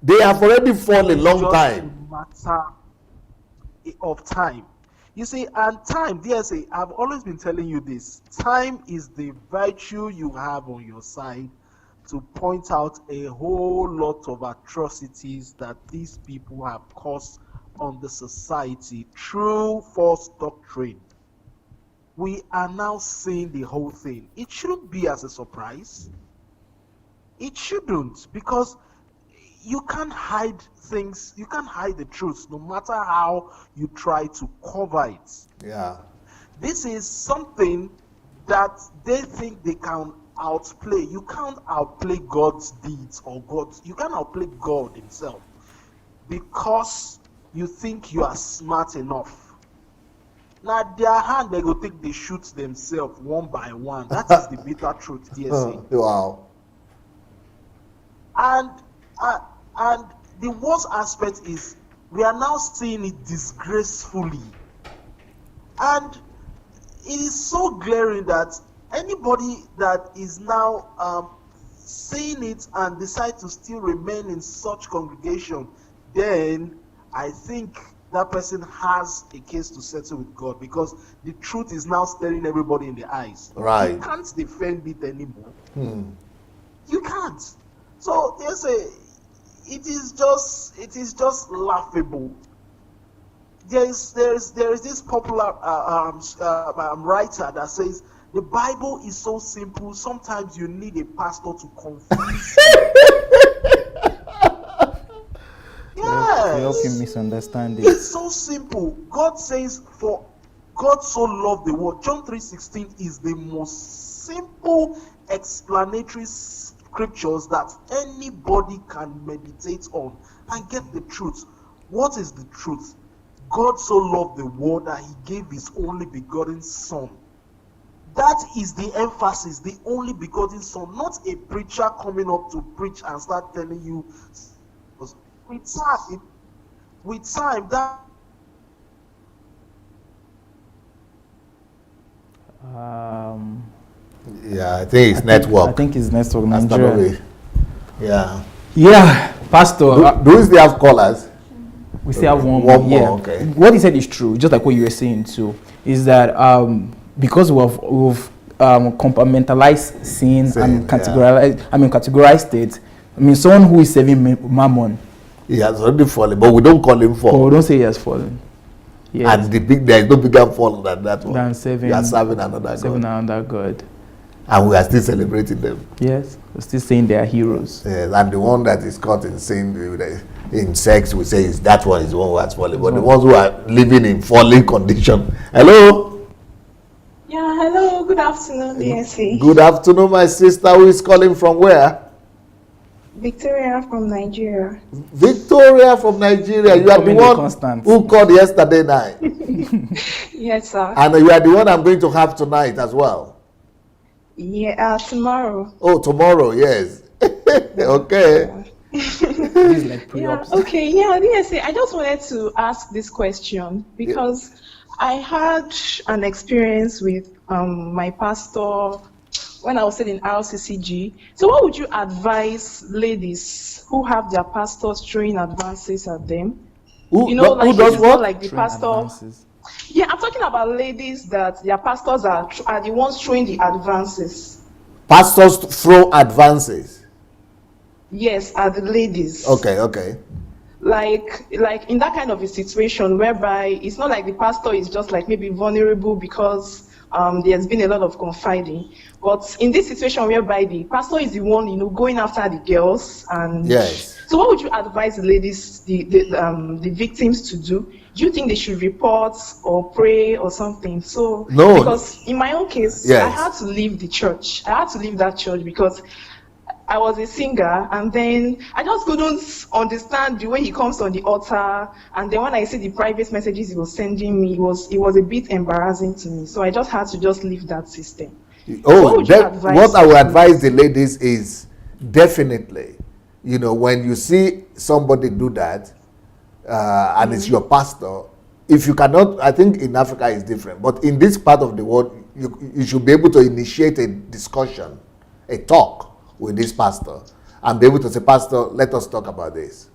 they have already fallen long time. It's just a matter of time. You see, and time, DSA, I've always been telling you this. Time is the virtue you have on your side to point out a whole lot of atrocities that these people have caused on the society through false doctrine. We are now seeing the whole thing. It shouldn't be as a surprise. It shouldn't, because you can't hide things, you can't hide the truth, no matter how you try to cover it. Yeah. This is something that they think they can outplay. You can't outplay God's deeds or you can't outplay God himself because you think you are smart enough. Now their hand, they go take they shoot themselves one by one. That is the bitter truth, DSA. Wow. And the worst aspect is we are now seeing it disgracefully. And it is so glaring that anybody that is now seeing it and decide to still remain in such congregation, then I think that person has a case to settle with God, because the truth is now staring everybody in the eyes. Right. You can't defend it anymore. You can't. So there's it is just laughable. There is this popular writer that says the Bible is so simple, sometimes you need a pastor to confuse you. Yes. Help you misunderstand it. It's so simple. God says, for God so loved the world. John 3:16 is the most simple explanatory scriptures that anybody can meditate on and get the truth. What is the truth? God so loved the world that he gave his only begotten son. That is the emphasis, the only begotten son, not a preacher coming up to preach and start telling you. With time that Yeah, I think it's network. I think it's network. That's Nigeria. Yeah. Yeah, Pastor. Do we still have callers? We still have one more. Yeah. Okay. What he said is true, just like what you were saying too, is that because we've compartmentalized sin and categorized it. I mean, someone who is serving Mammon, he has already fallen, but we don't call him fallen. Oh, we don't say he has fallen. Yes. And there is no bigger fall than that one. Than serving, we are serving another God. And we are still celebrating them. Yes, we're still saying they are heroes. Yes, and the one that is caught in sin, in sex, we say that one is the one who has fallen. But the ones who are living in fallen condition. Hello? Yeah, hello, good afternoon, DSA. Good afternoon, my sister. Who is calling from where? Victoria from Nigeria. Victoria from Nigeria. You are the one who called yesterday night. Yes, sir. And you are the one I'm going to have tonight as well. Yeah, tomorrow. Oh, tomorrow, yes. Okay. Yeah, okay, yeah, DSA, I just wanted to ask this question because I had an experience with my pastor when I was still in RCCG. So what would you advise ladies who have their pastors throwing advances at them? Who does what? Like the pastor. Yeah, I'm talking about ladies that their pastors are the ones throwing the advances. Pastors throw advances? Yes, are the ladies. Okay. like in that kind of a situation whereby it's not like the pastor is just like maybe vulnerable because there's been a lot of confiding, but in this situation whereby the pastor is the one, you know, going after the girls, and yes. So what would you advise the ladies, the victims to do? Do you think they should report or pray or something? So no, because in my own case, yes. I had to leave the church. I had to leave that church because I was a singer, and then I just couldn't understand the way he comes on the altar, and then when I see the private messages he was sending me, it was a bit embarrassing to me. So I just had to just leave that system. Oh, what I would advise the ladies is definitely, you know, when you see somebody do that, and it's your pastor, if you cannot, I think in Africa it's different, but in this part of the world, you should be able to initiate a discussion, a talk with this pastor, and be able to say, Pastor, let us talk about this.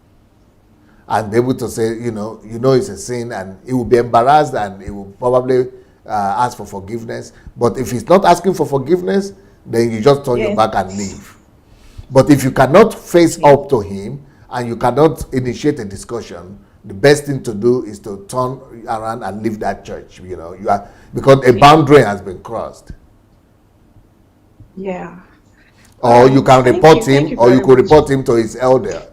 And be able to say, you know it's a sin, and he will be embarrassed, and he will probably ask for forgiveness. But if he's not asking for forgiveness, then you just turn your back and leave. But if you cannot face up to him, and you cannot initiate a discussion, the best thing to do is to turn around and leave that church. You know, because a boundary has been crossed. Yeah. Or you can report him, or you could report him to his elder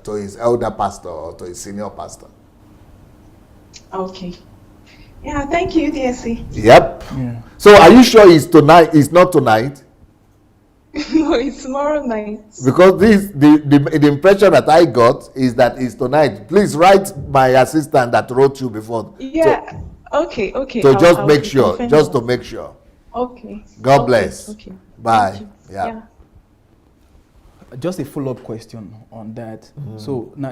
pastor, or to his senior pastor. Okay. Yeah, thank you, DSC. Yep. Yeah. So are you sure it's tonight? It's not tonight? No, it's tomorrow night. Because the impression that I got is that it's tonight. Please write my assistant that wrote you before. Yeah. Okay. So just make sure. Just to make sure. Okay. God bless. Okay. Bye. Yeah. Just a follow-up question on that. So now,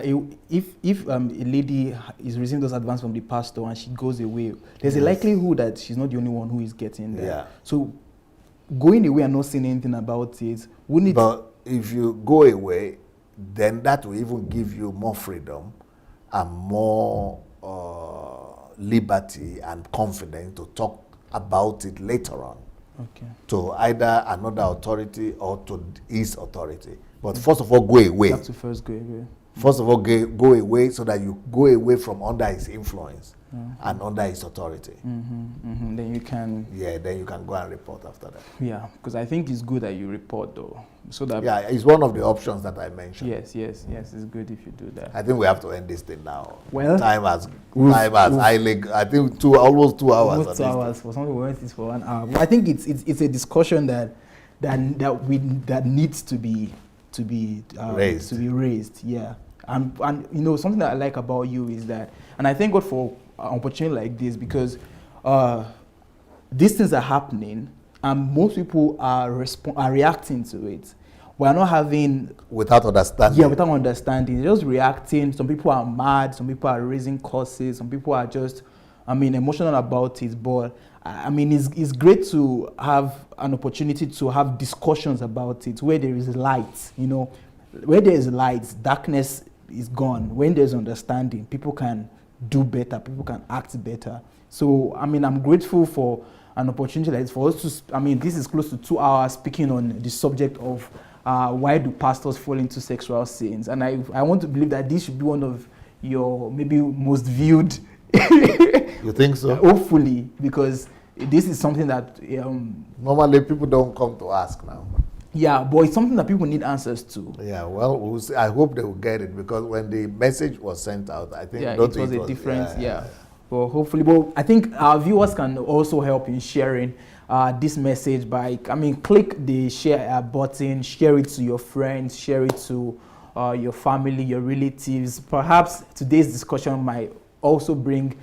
if a lady is receiving those advances from the pastor and she goes away, there's a likelihood that she's not the only one who is getting there. Yeah. So going away and not saying anything about it, wouldn't it? But if you go away, then that will even give you more freedom and more liberty and confidence to talk about it later on. Okay. To either another authority or to his authority. But first of all, go away. You have to first go away. First of all, go away so that you go away from under his influence and under his authority. Then you can... Yeah, then you can go and report after that. Yeah, because I think it's good that you report, though. So that... Yeah, it's one of the options that I mentioned. Yes, it's good if you do that. I think we have to end this thing now. Well... Time has I think almost 2 hours. Almost 2 hours. For something we went this for 1 hour. But I think it's a discussion that needs to be raised. Yeah. And you know, something that I like about you is that, and I thank God for an opportunity like this, because these things are happening and most people are reacting to it. We're not having... Without understanding. Yeah, without understanding. They're just reacting. Some people are mad. Some people are raising curses. Some people are just, emotional about it. But, it's great to have an opportunity to have discussions about it where there is light, you know. Where there is light, darkness is gone. When there's understanding, people can do better. People can act better. So, I'm grateful for an opportunity like this for us to, this is close to 2 hours speaking on the subject of why do pastors fall into sexual sins? And I want to believe that this should be one of your maybe most viewed. You think so? Hopefully, because this is something that... normally people don't come to ask now. Yeah, but it's something that people need answers to. Yeah, well, we'll see. I hope they will get it, because when the message was sent out, I think... it was a difference, But hopefully, I think our viewers can also help in sharing this message by, click the share button, share it to your friends, share it to your family, your relatives. Perhaps today's discussion might also bring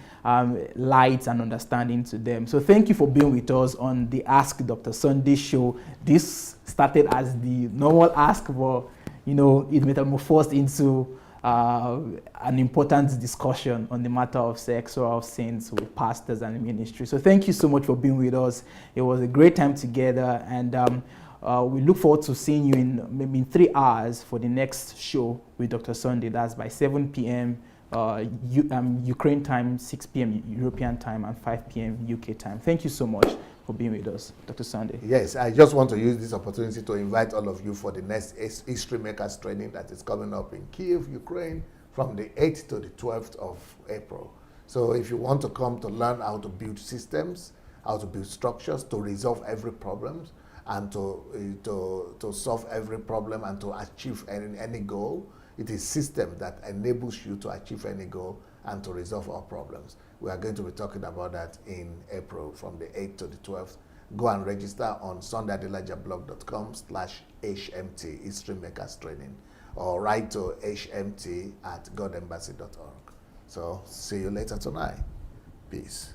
light and understanding to them. So thank you for being with us on the Ask Dr. Sunday show. This started as the normal ask, but it metamorphosed into an important discussion on the matter of sexual sins with pastors and ministry. So thank you so much for being with us. It was a great time together, and we look forward to seeing you in maybe 3 hours for the next show with Dr. Sunday. That's by 7 p.m. Ukraine time, 6 p.m. European time, and 5 p.m. UK time. Thank you so much for being with us, Dr. Sunday. Yes, I just want to use this opportunity to invite all of you for the next History Makers training that is coming up in Kyiv, Ukraine, from the 8th to the 12th of April. So if you want to come to learn how to build systems, how to build structures to resolve every problem, and to solve every problem and to achieve any goal, it is system that enables you to achieve any goal and to resolve our problems. We are going to be talking about that in April from the 8th to the 12th. Go and register on sundayadelajablog.com/HMT, History Makers Training, or write to hmt@godembassy.org. So see you later tonight. Peace.